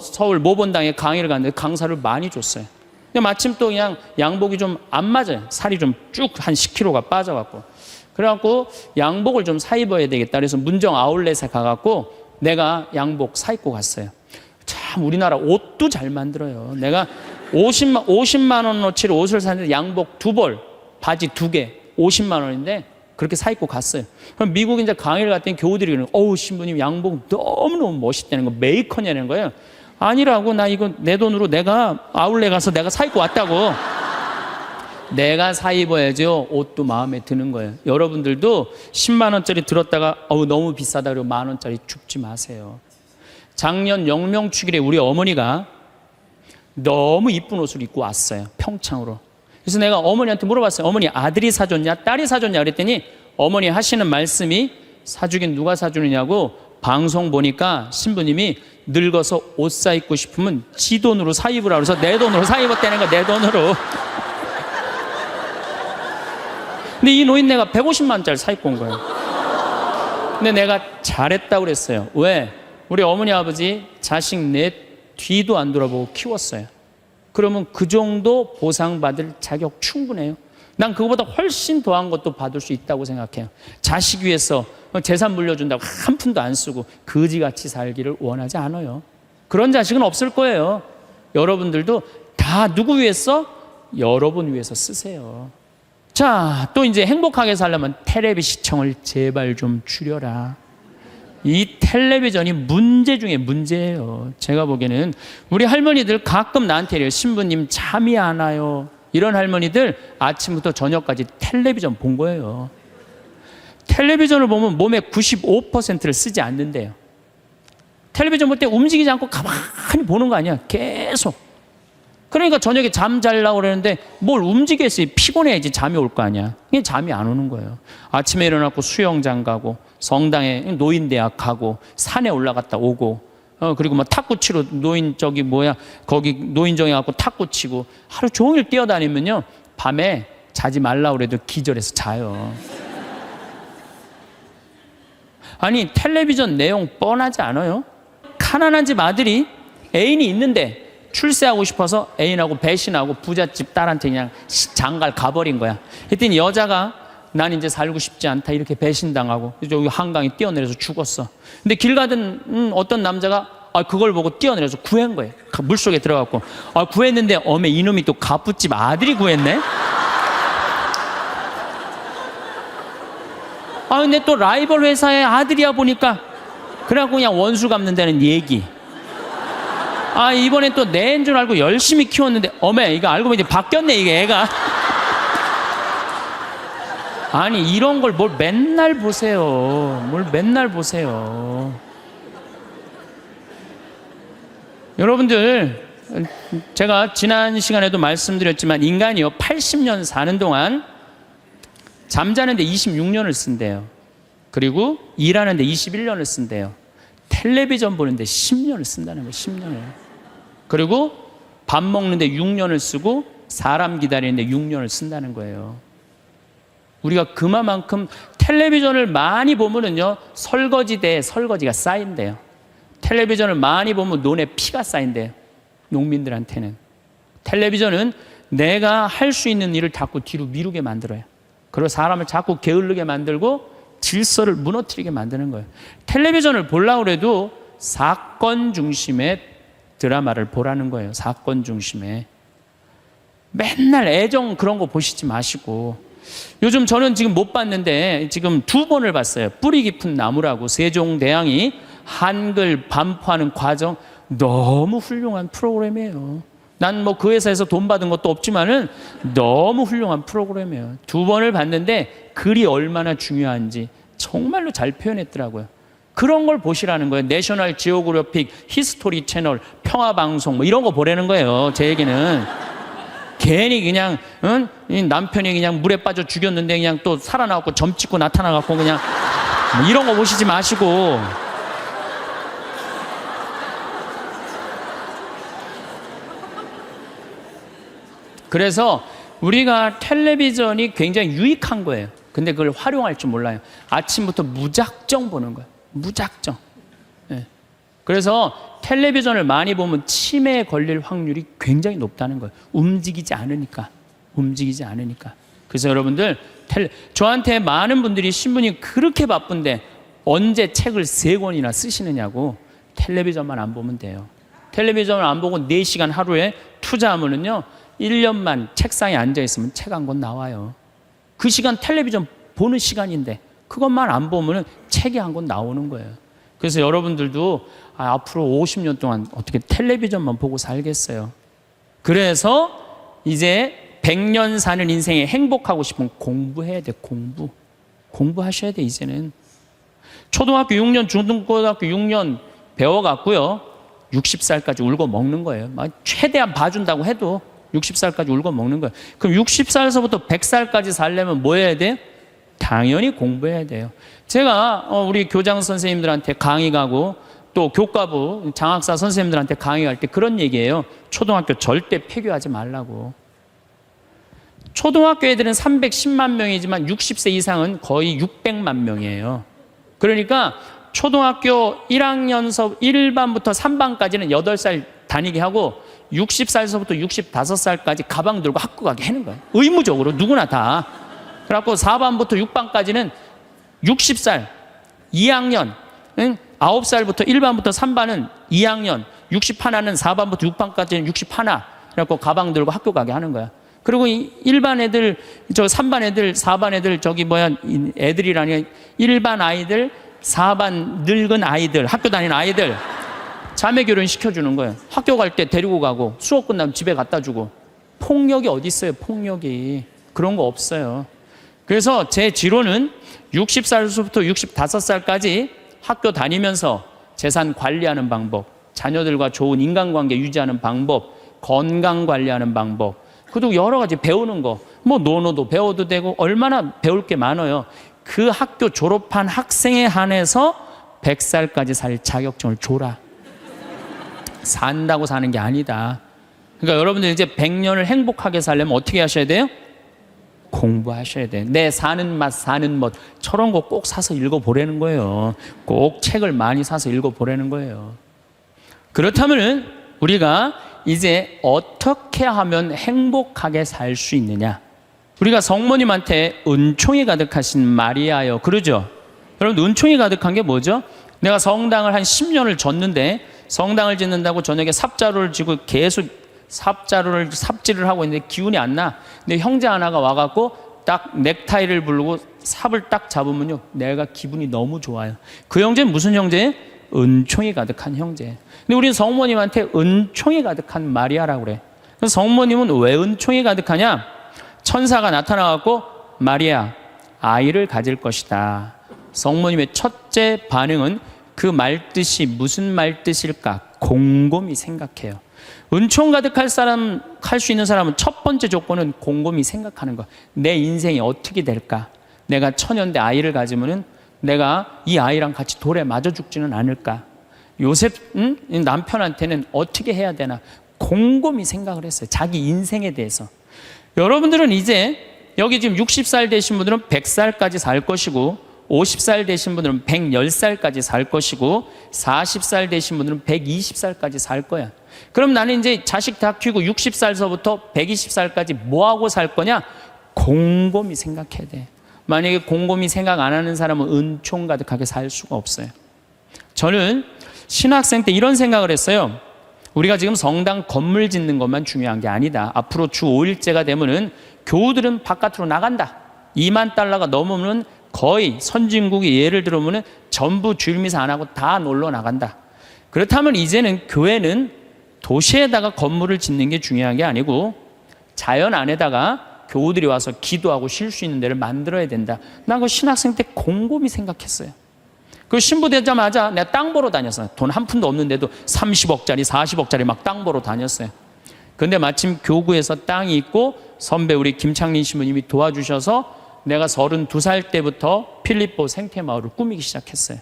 S1: 서울 모본당에 강의를 갔는데 강사를 많이 줬어요. 근데 마침 또 그냥 양복이 좀 안 맞아요. 살이 좀 쭉 한 10kg가 빠져갖고. 그래갖고 양복을 좀 사 입어야 되겠다. 그래서 문정 아울렛에 가갖고 내가 양복 사 입고 갔어요. 참 우리나라 옷도 잘 만들어요. 내가 50만 원어치를 옷을 샀는데 양복 2벌, 바지 2개, 50만 원인데 그렇게 사 입고 갔어요. 그럼 미국 이제 강의를 갔더니 교우들이 그러는 거예요. 어우 신부님 양복 너무너무 멋있다는 거 메이커냐는 거예요. 아니라고. 나 이거 내 돈으로 내가 아울렛 가서 내가 사 입고 왔다고. 내가 사 입어야죠. 옷도 마음에 드는 거예요. 여러분들도 10만 원짜리 들었다가 너무 비싸다 그러고 만 원짜리 줍지 마세요. 작년 영명축일에 우리 어머니가 너무 이쁜 옷을 입고 왔어요. 평창으로. 그래서 내가 어머니한테 물어봤어요. 어머니, 아들이 사줬냐 딸이 사줬냐 그랬더니 어머니 하시는 말씀이, 사주긴 누가 사주느냐고, 방송 보니까 신부님이 늙어서 옷 사 입고 싶으면 지 돈으로 사 입으라 그래서 내 돈으로 사 입었다는 거야. 내 돈으로. 근데 이 노인네가 150만 원짜리 사 입고 온 거예요. 근데 내가 잘했다고 그랬어요. 왜? 우리 어머니 아버지 자식 내 뒤도 안 돌아보고 키웠어요. 그러면 그 정도 보상받을 자격 충분해요. 난 그거보다 훨씬 더한 것도 받을 수 있다고 생각해요. 자식 위해서 재산 물려준다고 한 푼도 안 쓰고 거지같이 살기를 원하지 않아요. 그런 자식은 없을 거예요. 여러분들도 다 누구 위해서? 여러분 위해서 쓰세요. 자, 또 이제 행복하게 살려면 텔레비 시청을 제발 좀 줄여라. 이 텔레비전이 문제 중에 문제예요. 제가 보기에는 우리 할머니들 가끔 나한테 이래요. 신부님 잠이 안 와요. 이런 할머니들 아침부터 저녁까지 텔레비전 본 거예요. 텔레비전을 보면 몸의 95%를 쓰지 않는데요. 텔레비전 볼 때 움직이지 않고 가만히 보는 거 아니야. 계속. 그러니까 저녁에 잠 자려고 그러는데 뭘 움직였어요. 피곤해야지 잠이 올 거 아니야. 그게 잠이 안 오는 거예요. 아침에 일어나고 수영장 가고, 성당에 노인대학 가고, 산에 올라갔다 오고, 그리고 뭐 탁구 치러 거기 노인정에 가고 탁구 치고 하루 종일 뛰어다니면요, 밤에 자지 말라고 그래도 기절해서 자요. 아니, 텔레비전 내용 뻔하지 않아요? 가난한 집 아들이 애인이 있는데 출세하고 싶어서 애인하고 배신하고 부잣집 딸한테 그냥 장갈 가버린 거야. 그랬더니 여자가 난 이제 살고 싶지 않다 이렇게 배신당하고 여기 한강에 뛰어내려서 죽었어. 근데 길 가던 어떤 남자가 그걸 보고 뛰어내려서 구한 거예요. 물속에 들어갔고 구했는데 어메 이놈이 또 갑부집 아들이 구했네. 근데 또 라이벌 회사의 아들이야 보니까 그래갖고 그냥 원수 갚는다는 얘기. 이번엔 또 내인 줄 알고 열심히 키웠는데 어메 이거 알고 보니 바뀌었네 이게 애가. 아니 이런 걸 뭘 맨날 보세요. 뭘 맨날 보세요. 여러분들, 제가 지난 시간에도 말씀드렸지만 인간이요 80년 사는 동안 잠자는데 26년을 쓴대요. 그리고 일하는데 21년을 쓴대요. 텔레비전 보는데 10년을 쓴다는 거예요. 10년을. 그리고 밥 먹는데 6년을 쓰고 사람 기다리는데 6년을 쓴다는 거예요. 우리가 그만큼 텔레비전을 많이 보면은요 설거지가 쌓인대요. 텔레비전을 많이 보면 눈에 피가 쌓인대요. 농민들한테는. 텔레비전은 내가 할 수 있는 일을 자꾸 뒤로 미루게 만들어요. 그리고 사람을 자꾸 게을르게 만들고 질서를 무너뜨리게 만드는 거예요. 텔레비전을 보려고 해도 사건 중심의 드라마를 보라는 거예요. 사건 중심의. 맨날 애정 그런 거 보시지 마시고. 요즘 저는 지금 못 봤는데 지금 2번을 봤어요. 뿌리 깊은 나무라고 세종대왕이 한글 반포하는 과정, 너무 훌륭한 프로그램이에요. 난 뭐 그 회사에서 돈 받은 것도 없지만은 너무 훌륭한 프로그램이에요. 2번을 봤는데 글이 얼마나 중요한지 정말로 잘 표현했더라고요. 그런 걸 보시라는 거예요. 내셔널 지오그래픽, 히스토리 채널, 평화방송 뭐 이런 거 보라는 거예요. 제 얘기는. 괜히 그냥 이 남편이 그냥 물에 빠져 죽였는데 그냥 또 살아나갖고 점 찍고 나타나갖고 그냥 뭐 이런 거 보시지 마시고. 그래서 우리가 텔레비전이 굉장히 유익한 거예요. 근데 그걸 활용할 줄 몰라요. 아침부터 무작정 보는 거예요. 무작정. 네. 그래서 텔레비전을 많이 보면 치매에 걸릴 확률이 굉장히 높다는 거예요. 움직이지 않으니까. 그래서 여러분들 저한테 많은 분들이 신부님 그렇게 바쁜데 언제 책을 3권이나 쓰시느냐고. 텔레비전만 안 보면 돼요. 텔레비전을 안 보고 4시간 하루에 투자하면은요 1년만 책상에 앉아있으면 책 한 권 나와요. 그 시간 텔레비전 보는 시간인데 그것만 안 보면 책이 한 권 나오는 거예요. 그래서 여러분들도 앞으로 50년 동안 어떻게 텔레비전만 보고 살겠어요. 그래서 이제 100년 사는 인생에 행복하고 싶으면 공부해야 돼. 공부하셔야 돼. 이제는 초등학교 6년, 중등고등학교 6년 배워갖고요 60살까지 울고 먹는 거예요. 최대한 봐준다고 해도 60살까지 울고 먹는 거예요. 그럼 60살에서부터 100살까지 살려면 뭐 해야 돼요? 당연히 공부해야 돼요. 제가 우리 교장 선생님들한테 강의 가고 또 교과부 장학사 선생님들한테 강의할 때 그런 얘기예요. 초등학교 절대 폐교하지 말라고. 초등학교 애들은 310만 명이지만 60세 이상은 거의 600만 명이에요. 그러니까 초등학교 1학년서 1반부터 3반까지는 8살 다니게 하고 60살서부터 65살까지 가방 들고 학교 가게 하는 거예요. 의무적으로 누구나 다. 그래갖고 4반부터 6반까지는 60살 2학년 9살부터 1반부터 3반은 2학년 61는 4반부터 6반까지는 61 그래갖고 가방 들고 학교 가게 하는 거야. 그리고 1반 애들, 3반 애들, 4반 애들, 애들이라니 1반 아이들, 4반 늙은 아이들, 학교 다니는 아이들, 자매 결혼 시켜주는 거예요. 학교 갈 때 데리고 가고, 수업 끝나면 집에 갖다 주고. 폭력이 어디 있어요, 폭력이. 그런 거 없어요. 그래서 제 지론은 60살부터 65살까지 학교 다니면서 재산 관리하는 방법, 자녀들과 좋은 인간관계 유지하는 방법, 건강 관리하는 방법, 그리고 여러 가지 배우는 거, 논어도 배워도 되고 얼마나 배울 게 많아요. 그 학교 졸업한 학생에 한해서 100살까지 살 자격증을 줘라. 산다고 사는 게 아니다. 그러니까 여러분들 이제 100년을 행복하게 살려면 어떻게 하셔야 돼요? 공부하셔야 돼요. 내 사는 맛, 사는 멋 저런 거 꼭 사서 읽어보라는 거예요. 꼭 책을 많이 사서 읽어보라는 거예요. 그렇다면 우리가 이제 어떻게 하면 행복하게 살 수 있느냐? 우리가 성모님한테 은총이 가득하신 마리아요, 그러죠? 여러분, 은총이 가득한 게 뭐죠? 내가 성당을 한 10년을 졌는데 성당을 짓는다고 저녁에 삽자루를 쥐고 계속 삽질을 하고 있는데 기운이 안 나. 근데 형제 하나가 와갖고 딱 넥타이를 부르고 삽을 딱 잡으면요, 내가 기분이 너무 좋아요. 그 형제는 무슨 형제예요? 은총이 가득한 형제. 근데 우리는 성모님한테 은총이 가득한 마리아라고 그래. 그래서 성모님은 왜 은총이 가득하냐? 천사가 나타나갖고 마리아, 아이를 가질 것이다. 성모님의 첫째 반응은 그 말뜻이 무슨 말뜻일까? 곰곰이 생각해요. 은총 가득할 사람, 할 수 있는 사람은 첫 번째 조건은 곰곰이 생각하는 거. 내 인생이 어떻게 될까? 내가 처녀인데 아이를 가지면은 내가 이 아이랑 같이 돌에 맞아 죽지는 않을까? 요셉 남편한테는 어떻게 해야 되나? 곰곰이 생각을 했어요. 자기 인생에 대해서. 여러분들은 이제 여기 지금 60살 되신 분들은 100살까지 살 것이고 50살 되신 분들은 110살까지 살 것이고 40살 되신 분들은 120살까지 살 거야. 그럼 나는 이제 자식 다 키우고 60살서부터 120살까지 뭐하고 살 거냐? 곰곰이 생각해야 돼. 만약에 곰곰이 생각 안 하는 사람은 은총 가득하게 살 수가 없어요. 저는 신학생 때 이런 생각을 했어요. 우리가 지금 성당 건물 짓는 것만 중요한 게 아니다. 앞으로 주 5일제가 되면은 교우들은 바깥으로 나간다. 2만 달러가 넘으면 거의 선진국이 예를 들어보면 전부 주일미사 안 하고 다 놀러 나간다. 그렇다면 이제는 교회는 도시에다가 건물을 짓는 게 중요한 게 아니고 자연 안에다가 교우들이 와서 기도하고 쉴 수 있는 데를 만들어야 된다. 난 그 신학생 때 곰곰이 생각했어요. 그 신부되자마자 내가 땅 보러 다녔어요. 돈 한 푼도 없는데도 30억짜리 40억짜리 막 땅 보러 다녔어요. 근데 마침 교구에서 땅이 있고 선배 우리 김창린 신부님이 도와주셔서 내가 32살 때부터 필리포 생태마을을 꾸미기 시작했어요.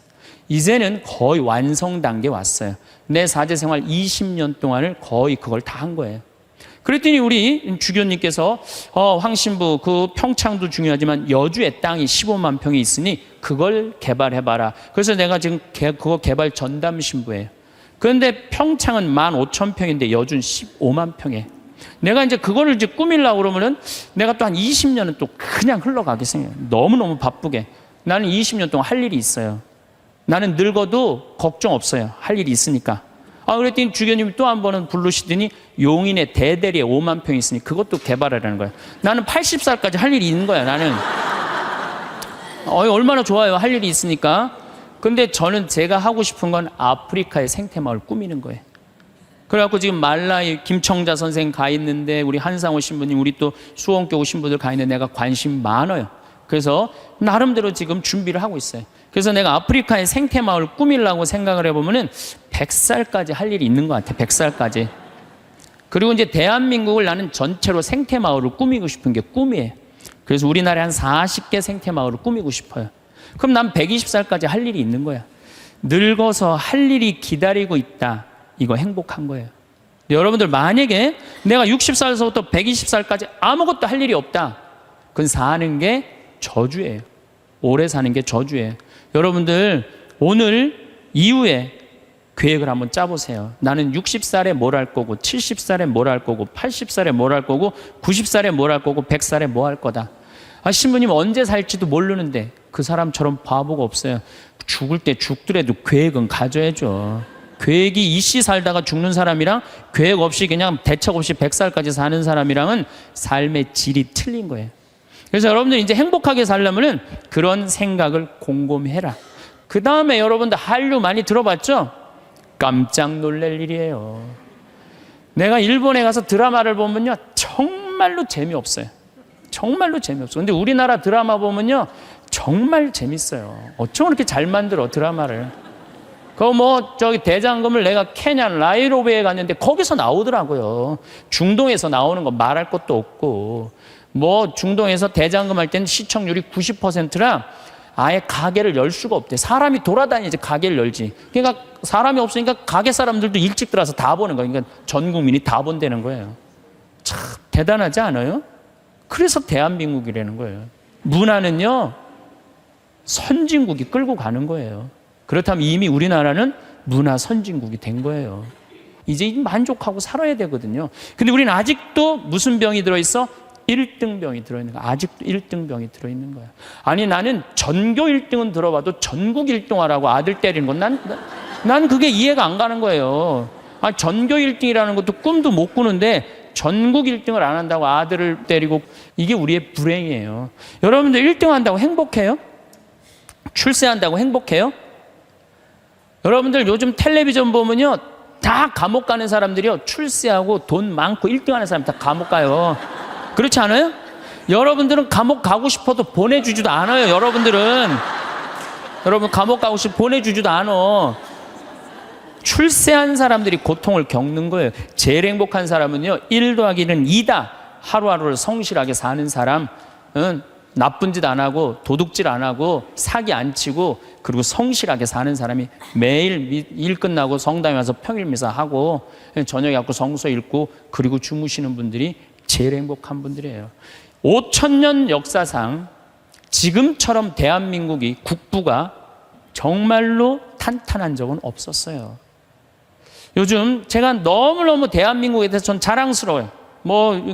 S1: 이제는 거의 완성 단계에 왔어요. 내 사제생활 20년 동안을 거의 그걸 다 한 거예요. 그랬더니 우리 주교님께서 황 신부 그 평창도 중요하지만 여주의 땅이 15만 평이 있으니 그걸 개발해봐라. 그래서 내가 지금 그거 개발 전담 신부예요. 그런데 평창은 15,000평인데 여주는 15만 평에. 내가 이제 그거를 이제 꾸밀려고 그러면은 내가 또 한 20년은 또 그냥 흘러가겠어요. 너무너무 바쁘게. 나는 20년 동안 할 일이 있어요. 나는 늙어도 걱정 없어요. 할 일이 있으니까. 그랬더니 주교님이 또 한 번은 부르시더니 용인에 대대리에 5만 평이 있으니 그것도 개발하라는 거예요. 나는 80살까지 할 일이 있는 거야, 나는. 얼마나 좋아요, 할 일이 있으니까. 근데 저는 제가 하고 싶은 건 아프리카의 생태마을 꾸미는 거예요. 그래갖고 지금 말라이 김청자 선생 가 있는데 우리 한상호 신부님, 우리 또 수원교구 신부들 가 있는데 내가 관심 많아요. 그래서 나름대로 지금 준비를 하고 있어요. 그래서 내가 아프리카의 생태마을 꾸밀라고 생각을 해보면은 100살까지 할 일이 있는 것 같아. 100살까지. 그리고 이제 대한민국을 나는 전체로 생태마을을 꾸미고 싶은 게 꿈이에요. 그래서 우리나라에 한 40개 생태마을을 꾸미고 싶어요. 그럼 난 120살까지 할 일이 있는 거야. 늙어서 할 일이 기다리고 있다. 이거 행복한 거예요. 여러분들 만약에 내가 60살에서부터 120살까지 아무것도 할 일이 없다. 그건 사는 게 저주예요. 오래 사는 게 저주예요. 여러분들 오늘 이후에 계획을 한번 짜보세요. 나는 60살에 뭘 할 거고 70살에 뭘 할 거고 80살에 뭘 할 거고 90살에 뭘 할 거고 100살에 뭐 할 거다. 신부님 언제 살지도 모르는데 그 사람처럼 바보가 없어요. 죽을 때 죽더라도 계획은 가져야죠. 계획이 이씨 살다가 죽는 사람이랑 계획 없이 그냥 대책 없이 100살까지 사는 사람이랑은 삶의 질이 틀린 거예요. 그래서 여러분들 이제 행복하게 살려면은 그런 생각을 곰곰이 해라. 그 다음에 여러분들 한류 많이 들어봤죠? 깜짝 놀랄 일이에요. 내가 일본에 가서 드라마를 보면요, 정말로 재미없어요. 정말로 재미없어요. 근데 우리나라 드라마 보면요, 정말 재밌어요. 어쩜 그렇게 잘 만들어, 드라마를. 저기 대장금을 내가 케냐 나이로비에 갔는데 거기서 나오더라고요. 중동에서 나오는 거 말할 것도 없고. 중동에서 대장금 할 때는 시청률이 90%라 아예 가게를 열 수가 없대. 사람이 돌아다니지 가게를 열지. 그러니까 사람이 없으니까 가게 사람들도 일찍 들어와서 다 보는 거예요. 그러니까 전 국민이 다 본다는 거예요. 참 대단하지 않아요? 그래서 대한민국이라는 거예요. 문화는요, 선진국이 끌고 가는 거예요. 그렇다면 이미 우리나라는 문화 선진국이 된 거예요. 이제 만족하고 살아야 되거든요. 근데 우리는 아직도 무슨 병이 들어있어? 1등병이 들어있는 거야. 아직도 1등병이 들어있는 거야. 아니 나는 전교 1등은 들어봐도 전국 1등하라고 아들 때리는 건 난 그게 이해가 안 가는 거예요. 전교 1등이라는 것도 꿈도 못 꾸는데 전국 1등을 안 한다고 아들을 때리고, 이게 우리의 불행이에요. 여러분들 1등 한다고 행복해요? 출세한다고 행복해요? 여러분들 요즘 텔레비전 보면요, 다 감옥 가는 사람들이요, 출세하고 돈 많고 1등 하는 사람 다 감옥 가요. 그렇지 않아요? 여러분들은 감옥 가고 싶어도 보내주지도 않아요. 여러분 감옥 가고 싶어 보내주지도 않아. 출세한 사람들이 고통을 겪는 거예요. 제일 행복한 사람은요, 1 더하기는 2다. 하루하루를 성실하게 사는 사람은 나쁜 짓 안 하고 도둑질 안 하고 사기 안 치고 그리고 성실하게 사는 사람이 매일 일 끝나고 성당에 와서 평일 미사하고 저녁에 갖고 성서 읽고 그리고 주무시는 분들이 제일 행복한 분들이에요. 5,000년 역사상 지금처럼 대한민국이 국부가 정말로 탄탄한 적은 없었어요. 요즘 제가 너무너무 대한민국에 대해서 전 자랑스러워요.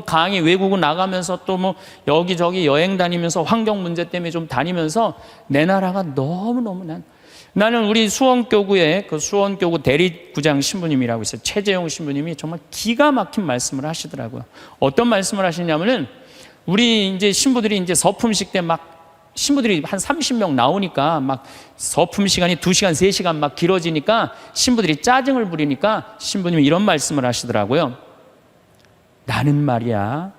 S1: 강의 외국을 나가면서 또 여기저기 여행 다니면서 환경 문제 때문에 좀 다니면서 내 나라가 너무너무 나는 우리 수원교구의 그 수원교구 대리구장 신부님이라고 있어요. 최재용 신부님이 정말 기가 막힌 말씀을 하시더라고요. 어떤 말씀을 하시냐면은 우리 이제 신부들이 이제 서품식 때 신부들이 한 30명 나오니까 서품 시간이 2시간, 3시간 길어지니까 신부들이 짜증을 부리니까 신부님이 이런 말씀을 하시더라고요. 나는 말이야,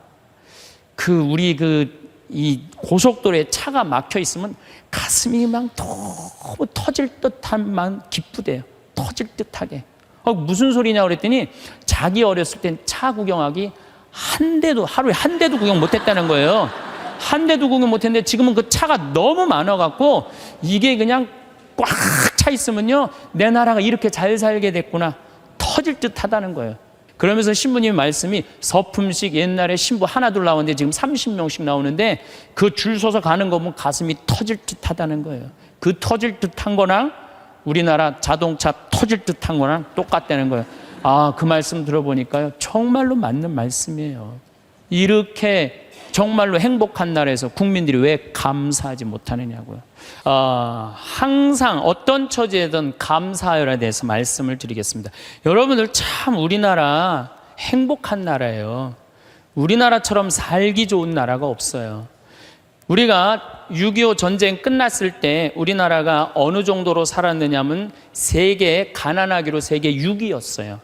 S1: 이 고속도로에 차가 막혀 있으면 가슴이 너무 터질 듯한 기쁘대요. 터질 듯하게. 무슨 소리냐 그랬더니 자기 어렸을 땐 차 구경하기 하루에 한 대도 구경 못 했다는 거예요. 한 대도 구경 못 했는데 지금은 그 차가 너무 많아갖고 이게 그냥 꽉 차 있으면요, 내 나라가 이렇게 잘 살게 됐구나. 터질 듯 하다는 거예요. 그러면서 신부님 말씀이 서품식 옛날에 신부 하나 둘 나오는데 지금 30명씩 나오는데 그 줄 서서 가는 거 보면 가슴이 터질 듯 하다는 거예요. 그 터질 듯한 거랑 우리나라 자동차 터질 듯한 거랑 똑같다는 거예요. 그 말씀 들어보니까요, 정말로 맞는 말씀이에요. 이렇게 정말로 행복한 나라에서 국민들이 왜 감사하지 못하느냐고요. 항상 어떤 처지에든 감사하여에 대해서 말씀을 드리겠습니다. 여러분들 참 우리나라 행복한 나라예요. 우리나라처럼 살기 좋은 나라가 없어요. 우리가 6.25 전쟁 끝났을 때 우리나라가 어느 정도로 살았느냐면 세계 가난하기로 세계 6위였어요.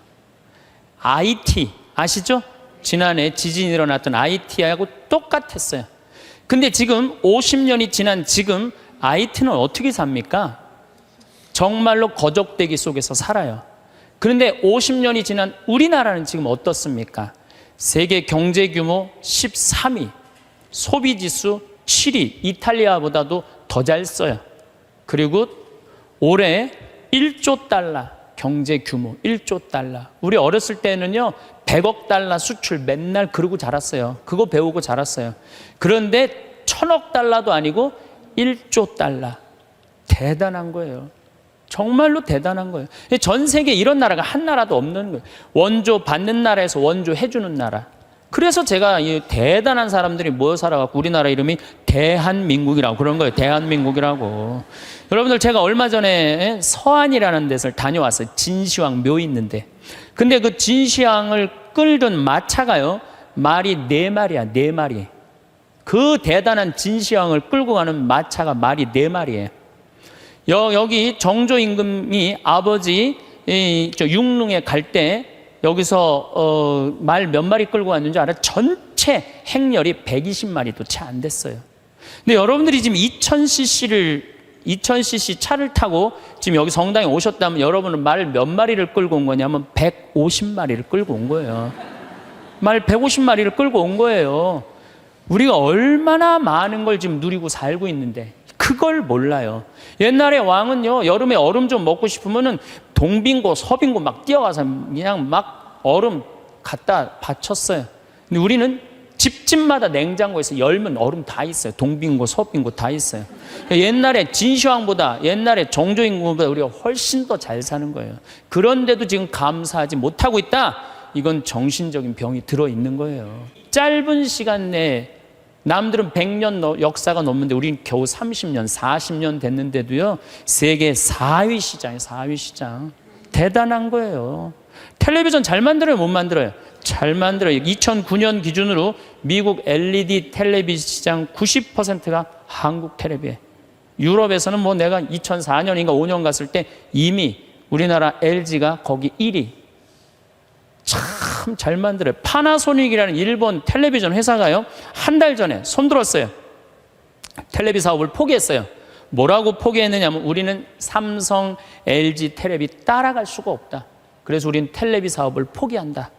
S1: IT 아시죠? 지난해 지진이 일어났던 IT하고 똑같았어요. 근데 지금 50년이 지난 지금 IT는 어떻게 삽니까? 정말로 거적대기 속에서 살아요. 그런데 50년이 지난 우리나라는 지금 어떻습니까? 세계 경제 규모 13위, 소비지수 7위, 이탈리아보다도 더 잘 써요. 그리고 올해 1조 달러 경제 규모 1조 달러. 우리 어렸을 때는요 100억 달러 수출 맨날 그러고 자랐어요. 그거 배우고 자랐어요. 그런데 1000억 달러도 아니고 1조 달러. 대단한 거예요. 정말로 대단한 거예요. 전 세계에 이런 나라가 한 나라도 없는 거예요. 원조 받는 나라에서 원조 해주는 나라. 그래서 제가 이 대단한 사람들이 모여 살아갖고 우리나라 이름이 대한민국이라고 그런 거예요. 대한민국이라고. 여러분들 제가 얼마 전에 서안이라는 데를 다녀왔어요. 진시황 묘 있는데. 근데 그 진시황을 끌던 마차가요. 말이 4마리야. 4마리. 그 대단한 진시황을 끌고 가는 마차가 말이 4마리예요. 여기 정조 임금이 아버지 육릉에 갈 때 여기서 말 몇 마리 끌고 왔는지 알아요? 전체 행렬이 120마리도 채 안 됐어요. 근데 여러분들이 지금 2000cc 차를 타고 지금 여기 성당에 오셨다면 여러분은 말 몇 마리를 끌고 온 거냐면 150마리를 끌고 온 거예요. 말 150마리를 끌고 온 거예요. 우리가 얼마나 많은 걸 지금 누리고 살고 있는데 그걸 몰라요. 옛날에 왕은요 여름에 얼음 좀 먹고 싶으면은 동빙고 서빙고 막 뛰어가서 그냥 막 얼음 갖다 바쳤어요. 근데 우리는 집집마다 냉장고에서 열면 얼음 다 있어요. 동빙고 서빙고 다 있어요. 옛날에 진시황보다 옛날에 정조임금보다 우리가 훨씬 더 잘 사는 거예요. 그런데도 지금 감사하지 못하고 있다. 이건 정신적인 병이 들어있는 거예요. 짧은 시간 내에 남들은 100년 역사가 넘는데 우리는 겨우 30년, 40년 됐는데도요. 세계 4위 시장이에요. 4위 시장. 대단한 거예요. 텔레비전 잘 만들어요? 못 만들어요? 잘 만들어요. 2009년 기준으로 미국 LED 텔레비전 시장 90%가 한국 텔레비예요. 유럽에서는 뭐 내가 2004년인가 5년 갔을 때 이미 우리나라 LG가 거기 1위. 참 잘 만들어요. 파나소닉이라는 일본 텔레비전 회사가요. 한 달 전에 손들었어요. 텔레비 사업을 포기했어요. 뭐라고 포기했느냐면 우리는 삼성, LG 텔레비 따라갈 수가 없다. 그래서 우리는 텔레비 사업을 포기한다.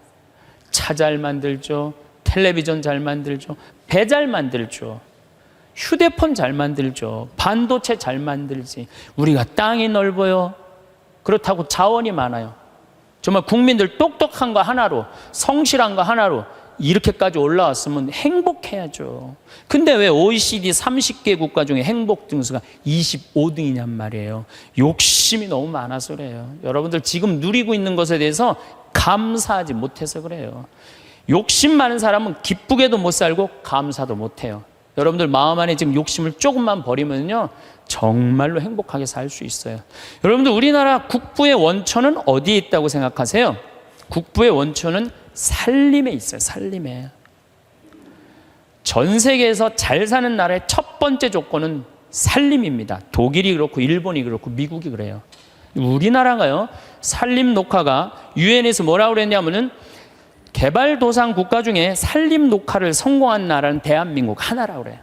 S1: 차 잘 만들죠. 텔레비전 잘 만들죠. 배 잘 만들죠. 휴대폰 잘 만들죠. 반도체 잘 만들지. 우리가 땅이 넓어요. 그렇다고 자원이 많아요. 정말 국민들 똑똑한 거 하나로 성실한 거 하나로 이렇게까지 올라왔으면 행복해야죠. 근데 왜 OECD 30개 국가 중에 행복 등수가 25등이냔 말이에요. 욕심이 너무 많아서 그래요. 여러분들 지금 누리고 있는 것에 대해서 감사하지 못해서 그래요. 욕심 많은 사람은 기쁘게도 못 살고 감사도 못해요. 여러분들 마음 안에 지금 욕심을 조금만 버리면요 정말로 행복하게 살 수 있어요. 여러분들 우리나라 국부의 원천은 어디에 있다고 생각하세요? 국부의 원천은 살림에 있어요. 살림에. 전 세계에서 잘 사는 나라의 첫 번째 조건은 살림입니다. 독일이 그렇고 일본이 그렇고 미국이 그래요. 우리나라가요 살림 녹화가 유엔에서 뭐라고 그랬냐면은 개발도상 국가 중에 살림 녹화를 성공한 나라는 대한민국 하나라고 그래요.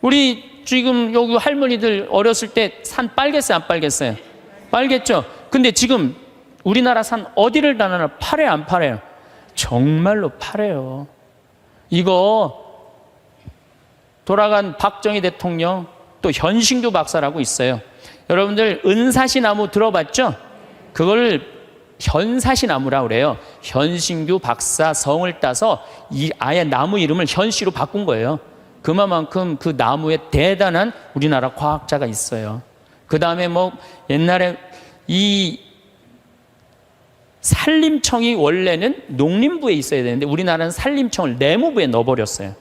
S1: 우리 지금 여기 할머니들 어렸을 때 산 빨겠어요? 안 빨겠어요? 빨겠죠? 근데 지금 우리나라 산 어디를 다나나 팔아요? 안 팔아요? 정말로 팔아요. 이거 돌아간 박정희 대통령 또 현신규 박사라고 있어요. 여러분들 은사시나무 들어봤죠? 그걸 현사시나무라고 그래요. 현신규 박사 성을 따서 아예 나무 이름을 현씨로 바꾼 거예요. 그만큼 그 나무에 대단한 우리나라 과학자가 있어요. 그 다음에 뭐 옛날에 이 산림청이 원래는 농림부에 있어야 되는데 우리나라는 산림청을 내무부에 넣어버렸어요.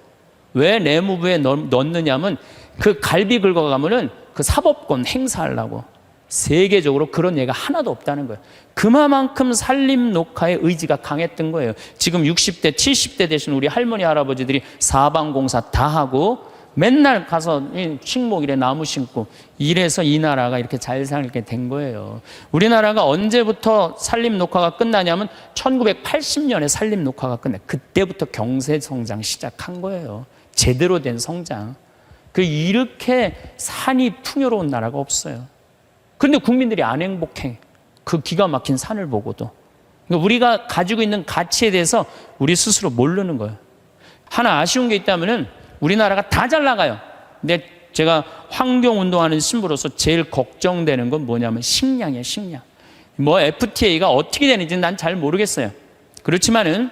S1: 왜 내무부에 넣느냐면 그 갈비 긁어가면은 그 사법권 행사하려고. 세계적으로 그런 예가 하나도 없다는 거예요. 그만큼 산림 녹화의 의지가 강했던 거예요. 지금 60대, 70대 되신 우리 할머니, 할아버지들이 사방공사 다 하고 맨날 가서 식목일에 나무 심고 이래서 이 나라가 이렇게 잘 살게 된 거예요. 우리나라가 언제부터 산림 녹화가 끝나냐면 1980년에 산림 녹화가 끝나. 그때부터 경제 성장 시작한 거예요. 제대로 된 성장. 이렇게 산이 풍요로운 나라가 없어요. 그런데 국민들이 안 행복해. 그 기가 막힌 산을 보고도. 그러니까 우리가 가지고 있는 가치에 대해서 우리 스스로 모르는 거예요. 하나 아쉬운 게 있다면은 우리나라가 다 잘 나가요. 근데 제가 환경운동하는 신부로서 제일 걱정되는 건 뭐냐면 식량이에요, 식량. FTA가 어떻게 되는지는 난 잘 모르겠어요. 그렇지만은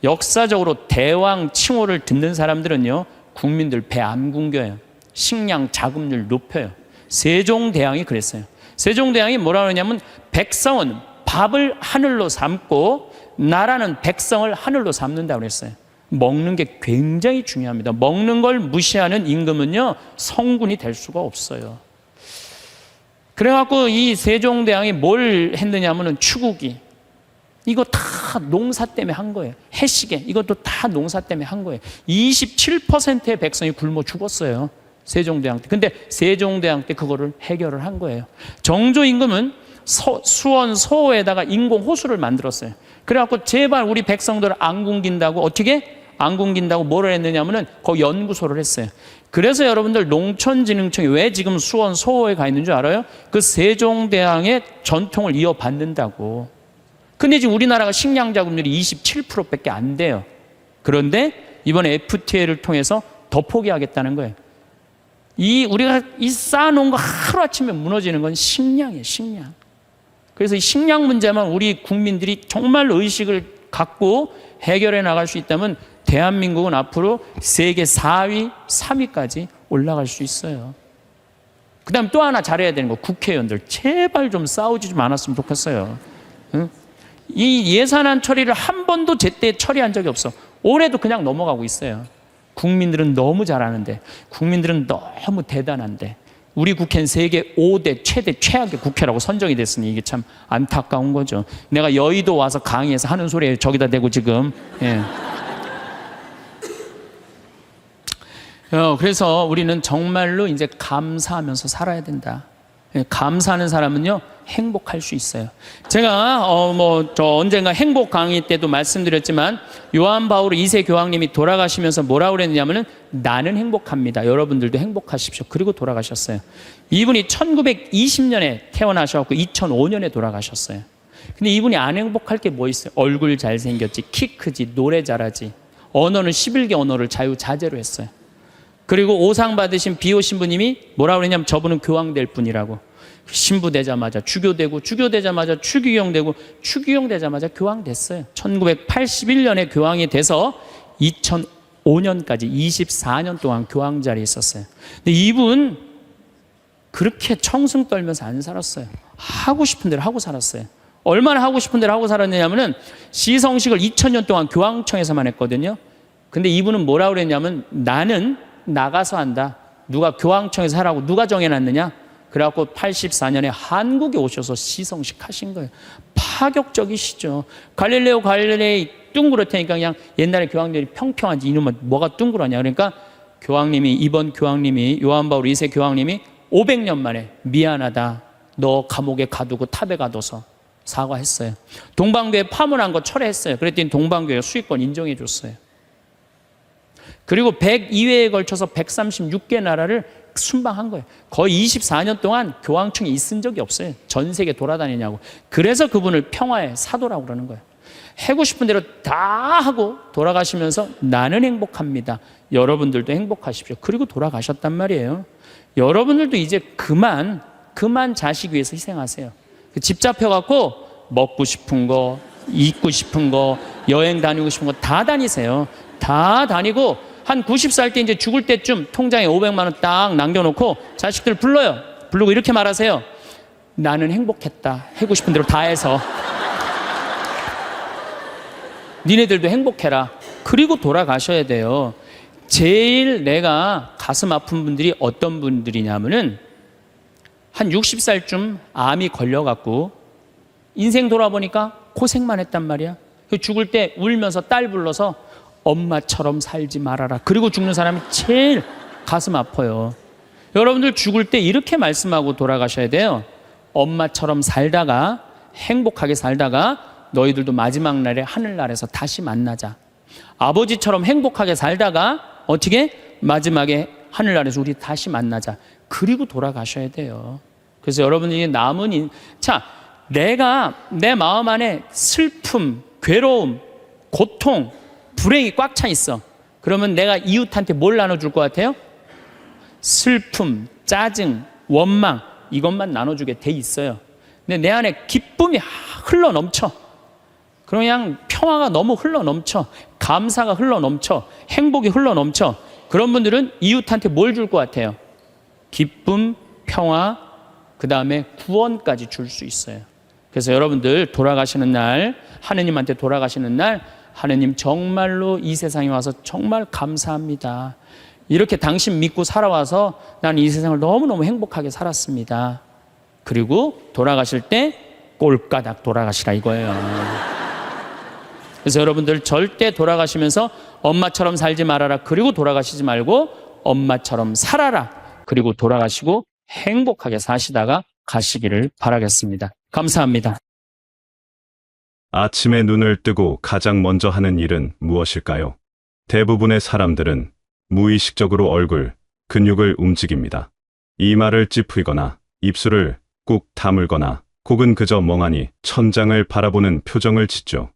S1: 역사적으로 대왕 칭호를 듣는 사람들은요, 국민들 배 안 굶겨요. 식량 자급률 높여요. 세종대왕이 그랬어요. 세종대왕이 뭐라 그러냐면 백성은 밥을 하늘로 삼고 나라는 백성을 하늘로 삼는다고 그랬어요. 먹는 게 굉장히 중요합니다. 먹는 걸 무시하는 임금은요, 성군이 될 수가 없어요. 그래갖고 이 세종대왕이 뭘 했느냐면은 추구기. 이거 다 농사 때문에 한 거예요. 해시계. 이것도 다 농사 때문에 한 거예요. 27%의 백성이 굶어 죽었어요. 세종대왕 때. 근데 세종대왕 때 그거를 해결을 한 거예요. 정조 임금은 수원 서호에다가 인공 호수를 만들었어요. 그래갖고 제발 우리 백성들 안 굶긴다고 어떻게? 안 굶긴다고 뭐를 했느냐면은 거기 연구소를 했어요. 그래서 여러분들 농촌진흥청이 왜 지금 수원 서호에 가 있는 줄 알아요? 그 세종대왕의 전통을 이어받는다고. 근데 지금 우리나라가 식량 자급률이 27%밖에 안 돼요. 그런데 이번에 FTA를 통해서 더 포기하겠다는 거예요. 우리가 쌓아놓은 거 하루아침에 무너지는 건 식량이에요, 식량. 그래서 이 식량 문제만 우리 국민들이 정말 의식을 갖고 해결해 나갈 수 있다면 대한민국은 앞으로 세계 4위, 3위까지 올라갈 수 있어요. 그 다음에 또 하나 잘해야 되는 거, 국회의원들 제발 좀 싸우지 좀 않았으면 좋겠어요. 응? 이 예산안 처리를 한 번도 제때 처리한 적이 없어. 올해도 그냥 넘어가고 있어요. 국민들은 너무 잘하는데, 국민들은 너무 대단한데, 우리 국회는 세계 5대 최대 최악의 국회라고 선정이 됐으니 이게 참 안타까운 거죠. 내가 여의도 와서 강의해서 하는 소리에 저기다 대고 지금. 예. 그래서 우리는 정말로 이제 감사하면서 살아야 된다. 감사하는 사람은요, 행복할 수 있어요. 제가 언젠가 행복 강의 때도 말씀드렸지만 요한 바오로 2세 교황님이 돌아가시면서 뭐라고 그랬냐면은 나는 행복합니다. 여러분들도 행복하십시오. 그리고 돌아가셨어요. 이분이 1920년에 태어나셔서 2005년에 돌아가셨어요. 근데 이분이 안 행복할 게 뭐 있어요? 얼굴 잘생겼지, 키 크지, 노래 잘하지, 언어는 11개 언어를 자유자재로 했어요. 그리고 오상 받으신 비오 신부님이 뭐라고 그랬냐면 저분은 교황 될 분이라고. 신부 되자마자 주교되고, 주교되자마자 추기경 되고, 추기경 되자마자 교황 됐어요. 1981년에 교황이 돼서 2005년까지 24년 동안 교황 자리에 있었어요. 근데 이분 그렇게 청승 떨면서 안 살았어요. 하고 싶은 대로 하고 살았어요. 얼마나 하고 싶은 대로 하고 살았느냐면은 시성식을 2000년 동안 교황청에서만 했거든요. 근데 이분은 뭐라고 그랬냐면 나는 나가서 한다. 누가 교황청에서 하라고 누가 정해놨느냐? 그래갖고 84년에 한국에 오셔서 시성식 하신 거예요. 파격적이시죠. 갈릴레오 갈릴레이 둥그렇다니까 그냥 옛날에 교황들이 평평한지 이놈은 뭐가 둥그러냐. 그러니까 이번 교황님이 요한 바울 2세 교황님이 500년 만에 미안하다. 너 감옥에 가두고 탑에 가둬서 사과했어요. 동방교회 파문한 거 철회했어요. 그랬더니 동방교회가 수익권 인정해 줬어요. 그리고 102회에 걸쳐서 136개 나라를 순방한 거예요. 거의 24년 동안 교황청에 있은 적이 없어요. 전 세계 돌아다니냐고. 그래서 그분을 평화의 사도라고 그러는 거예요. 하고 싶은 대로 다 하고 돌아가시면서 나는 행복합니다. 여러분들도 행복하십시오. 그리고 돌아가셨단 말이에요. 여러분들도 이제 그만 자식 위해서 희생하세요. 집 잡혀갖고 먹고 싶은 거, 입고 싶은 거, 여행 다니고 싶은 거 다 다니세요. 다 다니고 한 90살 때 이제 죽을 때쯤 통장에 500만 원 딱 남겨놓고 자식들 불러요. 부르고 이렇게 말하세요. 나는 행복했다. 하고 싶은 대로 다 해서. 니네들도 행복해라. 그리고 돌아가셔야 돼요. 제일 내가 가슴 아픈 분들이 어떤 분들이냐면은 한 60살쯤 암이 걸려갖고 인생 돌아보니까 고생만 했단 말이야. 죽을 때 울면서 딸 불러서 엄마처럼 살지 말아라. 그리고 죽는 사람이 제일 가슴 아파요. 여러분들 죽을 때 이렇게 말씀하고 돌아가셔야 돼요. 엄마처럼 살다가 행복하게 살다가 너희들도 마지막 날에 하늘나라에서 다시 만나자. 아버지처럼 행복하게 살다가 어떻게? 마지막에 하늘나라에서 우리 다시 만나자. 그리고 돌아가셔야 돼요. 그래서 여러분들이 자, 내가 내 마음 안에 슬픔, 괴로움, 고통, 불행이 꽉 차 있어. 그러면 내가 이웃한테 뭘 나눠줄 것 같아요? 슬픔, 짜증, 원망, 이것만 나눠주게 돼 있어요. 근데 내 안에 기쁨이 흘러 넘쳐. 그냥 평화가 너무 흘러 넘쳐. 감사가 흘러 넘쳐. 행복이 흘러 넘쳐. 그런 분들은 이웃한테 뭘 줄 것 같아요? 기쁨, 평화, 그 다음에 구원까지 줄 수 있어요. 그래서 여러분들 돌아가시는 날, 하느님한테 돌아가시는 날, 하느님 정말로 이 세상에 와서 정말 감사합니다. 이렇게 당신 믿고 살아와서 나는 이 세상을 너무너무 행복하게 살았습니다. 그리고 돌아가실 때 꼴까닥 돌아가시라 이거예요. 그래서 여러분들 절대 돌아가시면서 엄마처럼 살지 말아라. 그리고 돌아가시지 말고 엄마처럼 살아라. 그리고 돌아가시고 행복하게 사시다가 가시기를 바라겠습니다. 감사합니다.
S2: 아침에 눈을 뜨고 가장 먼저 하는 일은 무엇일까요? 대부분의 사람들은 무의식적으로 얼굴, 근육을 움직입니다. 이마를 찌푸리거나 입술을 꾹 다물거나 혹은 그저 멍하니 천장을 바라보는 표정을 짓죠.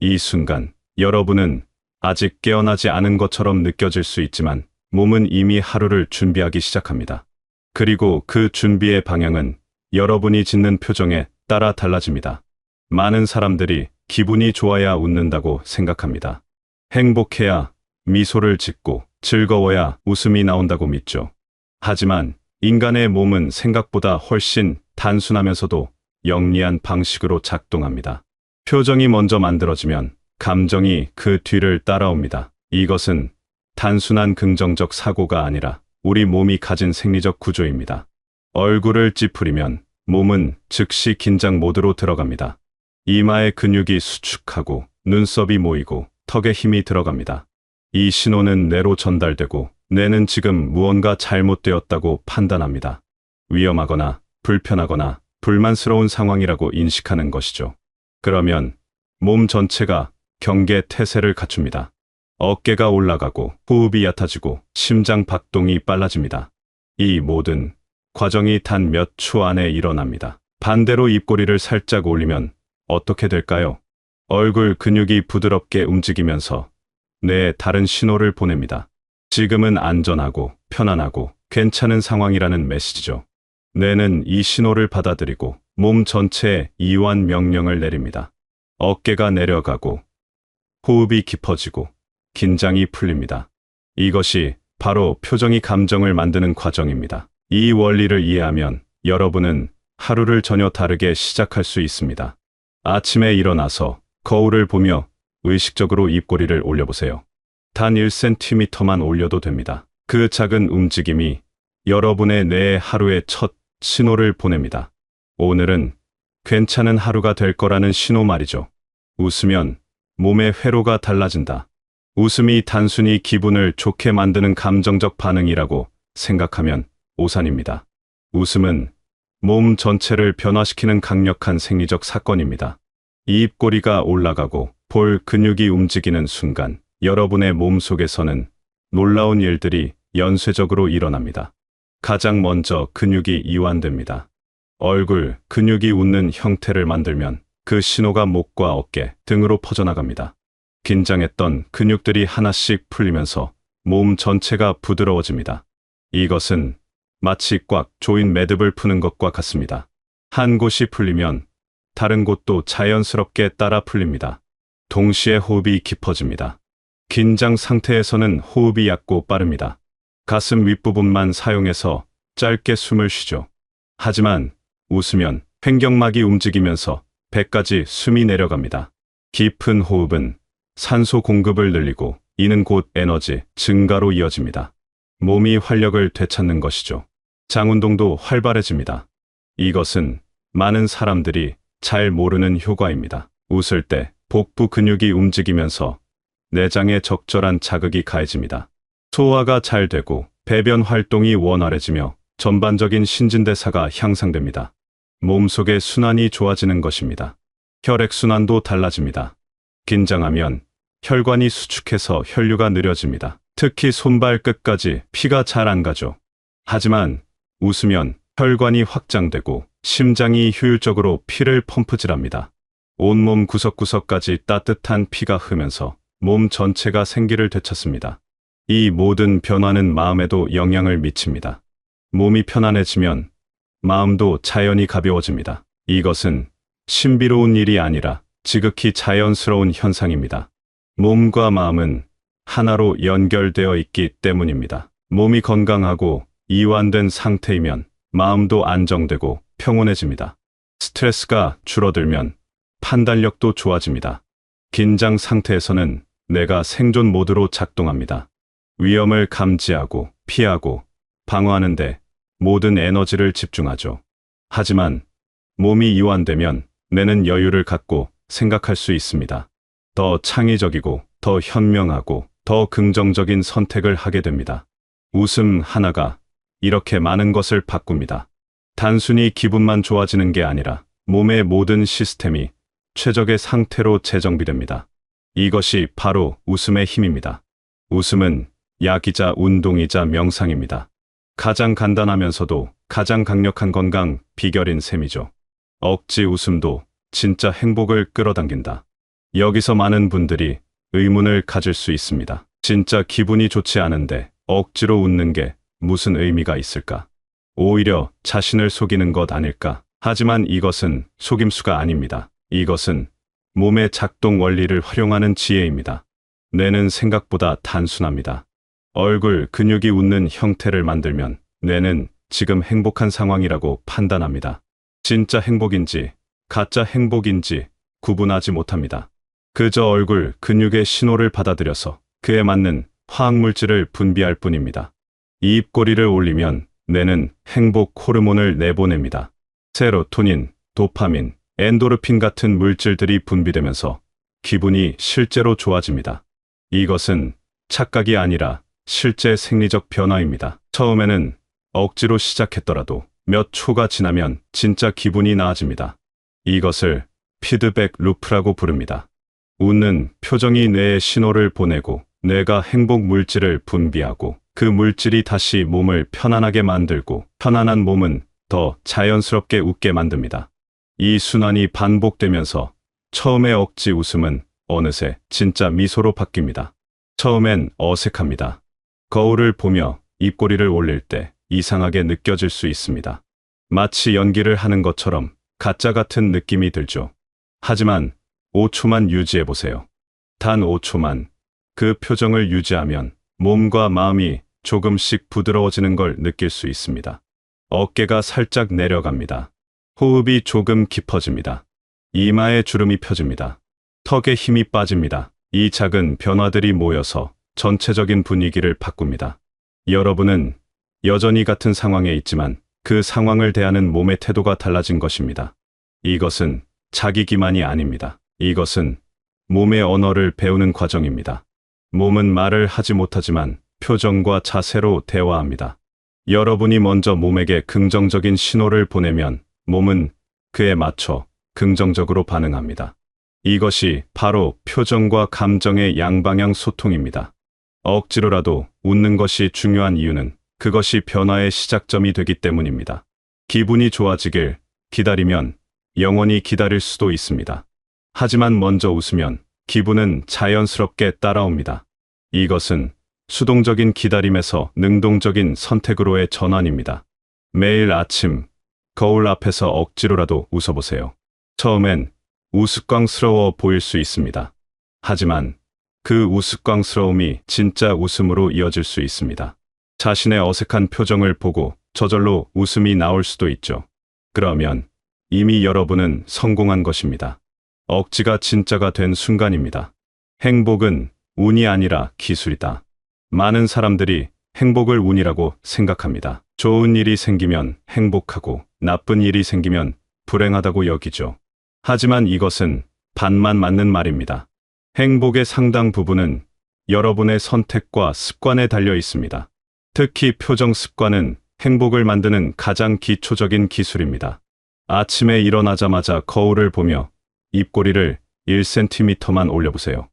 S2: 이 순간 여러분은 아직 깨어나지 않은 것처럼 느껴질 수 있지만 몸은 이미 하루를 준비하기 시작합니다. 그리고 그 준비의 방향은 여러분이 짓는 표정에 따라 달라집니다. 많은 사람들이 기분이 좋아야 웃는다고 생각합니다. 행복해야 미소를 짓고 즐거워야 웃음이 나온다고 믿죠. 하지만 인간의 몸은 생각보다 훨씬 단순하면서도 영리한 방식으로 작동합니다. 표정이 먼저 만들어지면 감정이 그 뒤를 따라옵니다. 이것은 단순한 긍정적 사고가 아니라 우리 몸이 가진 생리적 구조입니다. 얼굴을 찌푸리면 몸은 즉시 긴장 모드로 들어갑니다. 이마의 근육이 수축하고 눈썹이 모이고 턱에 힘이 들어갑니다. 이 신호는 뇌로 전달되고 뇌는 지금 무언가 잘못되었다고 판단합니다. 위험하거나 불편하거나 불만스러운 상황이라고 인식하는 것이죠. 그러면 몸 전체가 경계 태세를 갖춥니다. 어깨가 올라가고 호흡이 얕아지고 심장 박동이 빨라집니다. 이 모든 과정이 단 몇 초 안에 일어납니다. 반대로 입꼬리를 살짝 올리면 어떻게 될까요? 얼굴 근육이 부드럽게 움직이면서 뇌에 다른 신호를 보냅니다. 지금은 안전하고 편안하고 괜찮은 상황이라는 메시지죠. 뇌는 이 신호를 받아들이고 몸 전체에 이완 명령을 내립니다. 어깨가 내려가고 호흡이 깊어지고 긴장이 풀립니다. 이것이 바로 표정이 감정을 만드는 과정입니다. 이 원리를 이해하면 여러분은 하루를 전혀 다르게 시작할 수 있습니다. 아침에 일어나서 거울을 보며 의식적으로 입꼬리를 올려보세요. 단 1cm만 올려도 됩니다. 그 작은 움직임이 여러분의 뇌에 하루의 첫 신호를 보냅니다. 오늘은 괜찮은 하루가 될 거라는 신호 말이죠. 웃으면 몸의 회로가 달라진다. 웃음이 단순히 기분을 좋게 만드는 감정적 반응이라고 생각하면 오산입니다. 웃음은 몸 전체를 변화시키는 강력한 생리적 사건입니다. 입꼬리가 올라가고 볼 근육이 움직이는 순간 여러분의 몸 속에서는 놀라운 일들이 연쇄적으로 일어납니다. 가장 먼저 근육이 이완됩니다. 얼굴 근육이 웃는 형태를 만들면 그 신호가 목과 어깨 등으로 퍼져나갑니다. 긴장했던 근육들이 하나씩 풀리면서 몸 전체가 부드러워집니다. 이것은 마치 꽉 조인 매듭을 푸는 것과 같습니다. 한 곳이 풀리면 다른 곳도 자연스럽게 따라 풀립니다. 동시에 호흡이 깊어집니다. 긴장 상태에서는 호흡이 얕고 빠릅니다. 가슴 윗부분만 사용해서 짧게 숨을 쉬죠. 하지만 웃으면 횡격막이 움직이면서 배까지 숨이 내려갑니다. 깊은 호흡은 산소 공급을 늘리고 이는 곧 에너지 증가로 이어집니다. 몸이 활력을 되찾는 것이죠. 장운동도 활발해집니다. 이것은 많은 사람들이 잘 모르는 효과입니다. 웃을 때 복부 근육이 움직이면서 내장에 적절한 자극이 가해집니다. 소화가 잘 되고 배변 활동이 원활해지며 전반적인 신진대사가 향상됩니다. 몸속의 순환이 좋아지는 것입니다. 혈액순환도 달라집니다. 긴장하면 혈관이 수축해서 혈류가 느려집니다. 특히 손발 끝까지 피가 잘 안 가죠. 하지만 웃으면 혈관이 확장되고 심장이 효율적으로 피를 펌프질합니다. 온몸 구석구석까지 따뜻한 피가 흐면서 몸 전체가 생기를 되찾습니다. 이 모든 변화는 마음에도 영향을 미칩니다. 몸이 편안해지면 마음도 자연히 가벼워집니다. 이것은 신비로운 일이 아니라 지극히 자연스러운 현상입니다. 몸과 마음은 하나로 연결되어 있기 때문입니다. 몸이 건강하고 이완된 상태이면 마음도 안정되고 평온해집니다. 스트레스가 줄어들면 판단력도 좋아집니다. 긴장 상태에서는 뇌가 생존 모드로 작동합니다. 위험을 감지하고 피하고 방어하는데 모든 에너지를 집중하죠. 하지만 몸이 이완되면 뇌는 여유를 갖고 생각할 수 있습니다. 더 창의적이고 더 현명하고 더 긍정적인 선택을 하게 됩니다. 웃음 하나가 이렇게 많은 것을 바꿉니다. 단순히 기분만 좋아지는 게 아니라 몸의 모든 시스템이 최적의 상태로 재정비됩니다. 이것이 바로 웃음의 힘입니다. 웃음은 약이자 운동이자 명상입니다. 가장 간단하면서도 가장 강력한 건강 비결인 셈이죠. 억지 웃음도 진짜 행복을 끌어당긴다. 여기서 많은 분들이 의문을 가질 수 있습니다. 진짜 기분이 좋지 않은데 억지로 웃는 게 무슨 의미가 있을까? 오히려 자신을 속이는 것 아닐까? 하지만 이것은 속임수가 아닙니다. 이것은 몸의 작동 원리를 활용하는 지혜입니다. 뇌는 생각보다 단순합니다. 얼굴 근육이 웃는 형태를 만들면 뇌는 지금 행복한 상황이라고 판단합니다. 진짜 행복인지 가짜 행복인지 구분하지 못합니다. 그저 얼굴 근육의 신호를 받아들여서 그에 맞는 화학물질을 분비할 뿐입니다. 입꼬리를 올리면 뇌는 행복 호르몬을 내보냅니다. 세로토닌, 도파민, 엔도르핀 같은 물질들이 분비되면서 기분이 실제로 좋아집니다. 이것은 착각이 아니라 실제 생리적 변화입니다. 처음에는 억지로 시작했더라도 몇 초가 지나면 진짜 기분이 나아집니다. 이것을 피드백 루프라고 부릅니다. 웃는 표정이 뇌에 신호를 보내고 뇌가 행복 물질을 분비하고 그 물질이 다시 몸을 편안하게 만들고 편안한 몸은 더 자연스럽게 웃게 만듭니다. 이 순환이 반복되면서 처음의 억지 웃음은 어느새 진짜 미소로 바뀝니다. 처음엔 어색합니다. 거울을 보며 입꼬리를 올릴 때 이상하게 느껴질 수 있습니다. 마치 연기를 하는 것처럼 가짜 같은 느낌이 들죠. 하지만 5초만 유지해보세요. 단 5초만 그 표정을 유지하면 몸과 마음이 조금씩 부드러워지는 걸 느낄 수 있습니다. 어깨가 살짝 내려갑니다. 호흡이 조금 깊어집니다. 이마에 주름이 펴집니다. 턱에 힘이 빠집니다. 이 작은 변화들이 모여서 전체적인 분위기를 바꿉니다. 여러분은 여전히 같은 상황에 있지만 그 상황을 대하는 몸의 태도가 달라진 것입니다. 이것은 자기 기만이 아닙니다. 이것은 몸의 언어를 배우는 과정입니다. 몸은 말을 하지 못하지만 표정과 자세로 대화합니다. 여러분이 먼저 몸에게 긍정적인 신호를 보내면 몸은 그에 맞춰 긍정적으로 반응합니다. 이것이 바로 표정과 감정의 양방향 소통입니다. 억지로라도 웃는 것이 중요한 이유는 그것이 변화의 시작점이 되기 때문입니다. 기분이 좋아지길 기다리면 영원히 기다릴 수도 있습니다. 하지만 먼저 웃으면 기분은 자연스럽게 따라옵니다. 이것은 수동적인 기다림에서 능동적인 선택으로의 전환입니다. 매일 아침 거울 앞에서 억지로라도 웃어보세요. 처음엔 우스꽝스러워 보일 수 있습니다. 하지만 그 우스꽝스러움이 진짜 웃음으로 이어질 수 있습니다. 자신의 어색한 표정을 보고 저절로 웃음이 나올 수도 있죠. 그러면 이미 여러분은 성공한 것입니다. 억지가 진짜가 된 순간입니다. 행복은 운이 아니라 기술이다. 많은 사람들이 행복을 운이라고 생각합니다. 좋은 일이 생기면 행복하고 나쁜 일이 생기면 불행하다고 여기죠. 하지만 이것은 반만 맞는 말입니다. 행복의 상당 부분은 여러분의 선택과 습관에 달려 있습니다. 특히 표정 습관은 행복을 만드는 가장 기초적인 기술입니다. 아침에 일어나자마자 거울을 보며 입꼬리를 1cm만 올려보세요.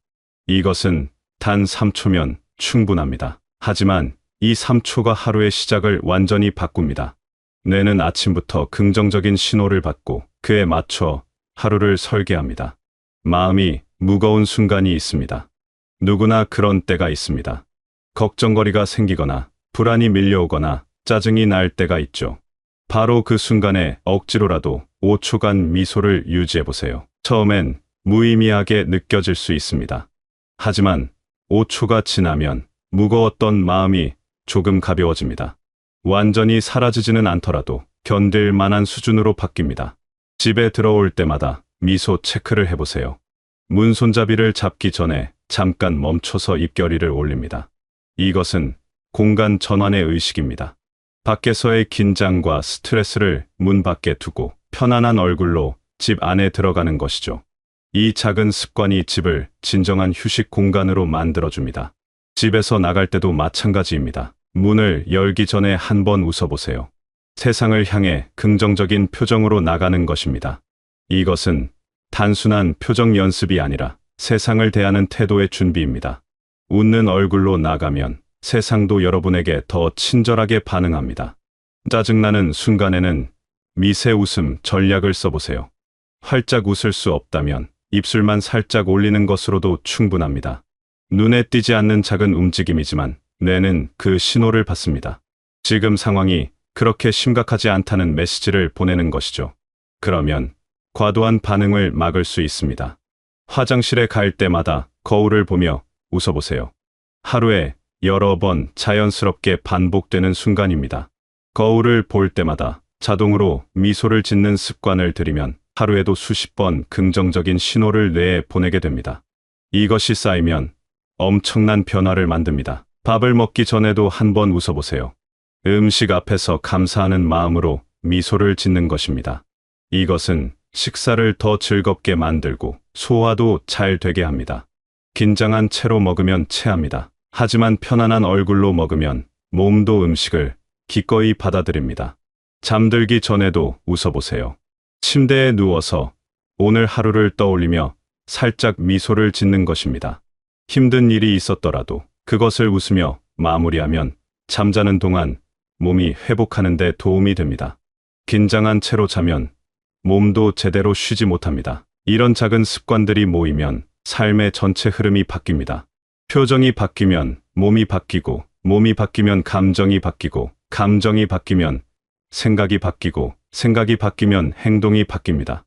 S2: 이것은 단 3초면 충분합니다. 하지만 이 3초가 하루의 시작을 완전히 바꿉니다. 뇌는 아침부터 긍정적인 신호를 받고 그에 맞춰 하루를 설계합니다. 마음이 무거운 순간이 있습니다. 누구나 그런 때가 있습니다. 걱정거리가 생기거나 불안이 밀려오거나 짜증이 날 때가 있죠. 바로 그 순간에 억지로라도 5초간 미소를 유지해보세요. 처음엔 무의미하게 느껴질 수 있습니다. 하지만 5초가 지나면 무거웠던 마음이 조금 가벼워집니다. 완전히 사라지지는 않더라도 견딜 만한 수준으로 바뀝니다. 집에 들어올 때마다 미소 체크를 해보세요. 문 손잡이를 잡기 전에 잠깐 멈춰서 입결의를 올립니다. 이것은 공간 전환의 의식입니다. 밖에서의 긴장과 스트레스를 문 밖에 두고 편안한 얼굴로 집 안에 들어가는 것이죠. 이 작은 습관이 집을 진정한 휴식 공간으로 만들어줍니다. 집에서 나갈 때도 마찬가지입니다. 문을 열기 전에 한번 웃어보세요. 세상을 향해 긍정적인 표정으로 나가는 것입니다. 이것은 단순한 표정 연습이 아니라 세상을 대하는 태도의 준비입니다. 웃는 얼굴로 나가면 세상도 여러분에게 더 친절하게 반응합니다. 짜증나는 순간에는 미세 웃음 전략을 써보세요. 활짝 웃을 수 없다면 입술만 살짝 올리는 것으로도 충분합니다. 눈에 띄지 않는 작은 움직임이지만 뇌는 그 신호를 받습니다. 지금 상황이 그렇게 심각하지 않다는 메시지를 보내는 것이죠. 그러면 과도한 반응을 막을 수 있습니다. 화장실에 갈 때마다 거울을 보며 웃어보세요. 하루에 여러 번 자연스럽게 반복되는 순간입니다. 거울을 볼 때마다 자동으로 미소를 짓는 습관을 들이면 하루에도 수십 번 긍정적인 신호를 뇌에 보내게 됩니다. 이것이 쌓이면 엄청난 변화를 만듭니다. 밥을 먹기 전에도 한번 웃어보세요. 음식 앞에서 감사하는 마음으로 미소를 짓는 것입니다. 이것은 식사를 더 즐겁게 만들고 소화도 잘 되게 합니다. 긴장한 채로 먹으면 체합니다. 하지만 편안한 얼굴로 먹으면 몸도 음식을 기꺼이 받아들입니다. 잠들기 전에도 웃어보세요. 침대에 누워서 오늘 하루를 떠올리며 살짝 미소를 짓는 것입니다. 힘든 일이 있었더라도 그것을 웃으며 마무리하면 잠자는 동안 몸이 회복하는 데 도움이 됩니다. 긴장한 채로 자면 몸도 제대로 쉬지 못합니다. 이런 작은 습관들이 모이면 삶의 전체 흐름이 바뀝니다. 표정이 바뀌면 몸이 바뀌고, 몸이 바뀌면 감정이 바뀌고, 감정이 바뀌면 생각이 바뀌고, 생각이 바뀌면 행동이 바뀝니다.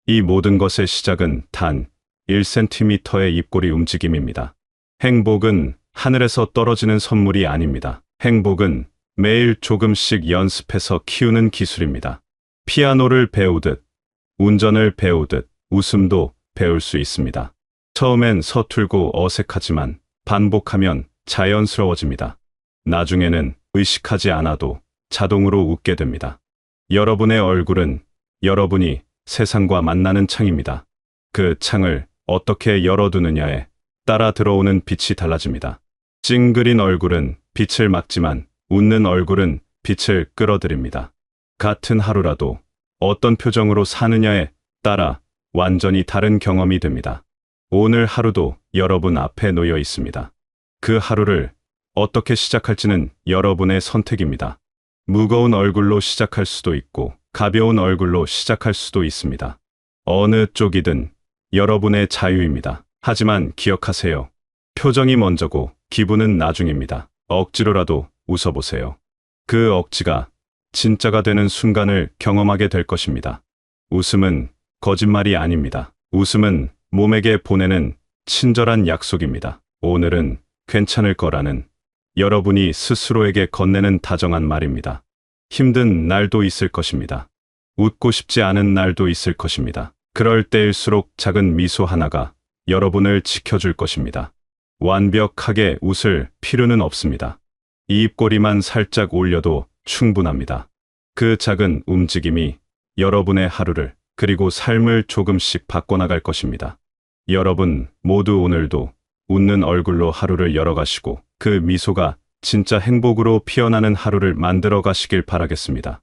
S2: 이 모든 것의 시작은 단 1cm의 입꼬리 움직임입니다. 행복은 하늘에서 떨어지는 선물이 아닙니다. 행복은 매일 조금씩 연습해서 키우는 기술입니다. 피아노를 배우듯, 운전을 배우듯, 웃음도 배울 수 있습니다. 처음엔 서툴고 어색하지만 반복하면 자연스러워집니다. 나중에는 의식하지 않아도 자동으로 웃게 됩니다. 여러분의 얼굴은 여러분이 세상과 만나는 창입니다. 그 창을 어떻게 열어두느냐에 따라 들어오는 빛이 달라집니다. 찡그린 얼굴은 빛을 막지만 웃는 얼굴은 빛을 끌어들입니다. 같은 하루라도 어떤 표정으로 사느냐에 따라 완전히 다른 경험이 됩니다. 오늘 하루도 여러분 앞에 놓여 있습니다. 그 하루를 어떻게 시작할지는 여러분의 선택입니다. 무거운 얼굴로 시작할 수도 있고 가벼운 얼굴로 시작할 수도 있습니다. 어느 쪽이든 여러분의 자유입니다. 하지만 기억하세요. 표정이 먼저고 기분은 나중입니다. 억지로라도 웃어보세요. 그 억지가 진짜가 되는 순간을 경험하게 될 것입니다. 웃음은 거짓말이 아닙니다. 웃음은 몸에게 보내는 친절한 약속입니다. 오늘은 괜찮을 거라는 여러분이 스스로에게 건네는 다정한 말입니다. 힘든 날도 있을 것입니다. 웃고 싶지 않은 날도 있을 것입니다. 그럴 때일수록 작은 미소 하나가 여러분을 지켜줄 것입니다. 완벽하게 웃을 필요는 없습니다. 입꼬리만 살짝 올려도 충분합니다. 그 작은 움직임이 여러분의 하루를 그리고 삶을 조금씩 바꿔나갈 것입니다. 여러분 모두 오늘도 웃는 얼굴로 하루를 열어가시고 그 미소가 진짜 행복으로 피어나는 하루를 만들어 가시길 바라겠습니다.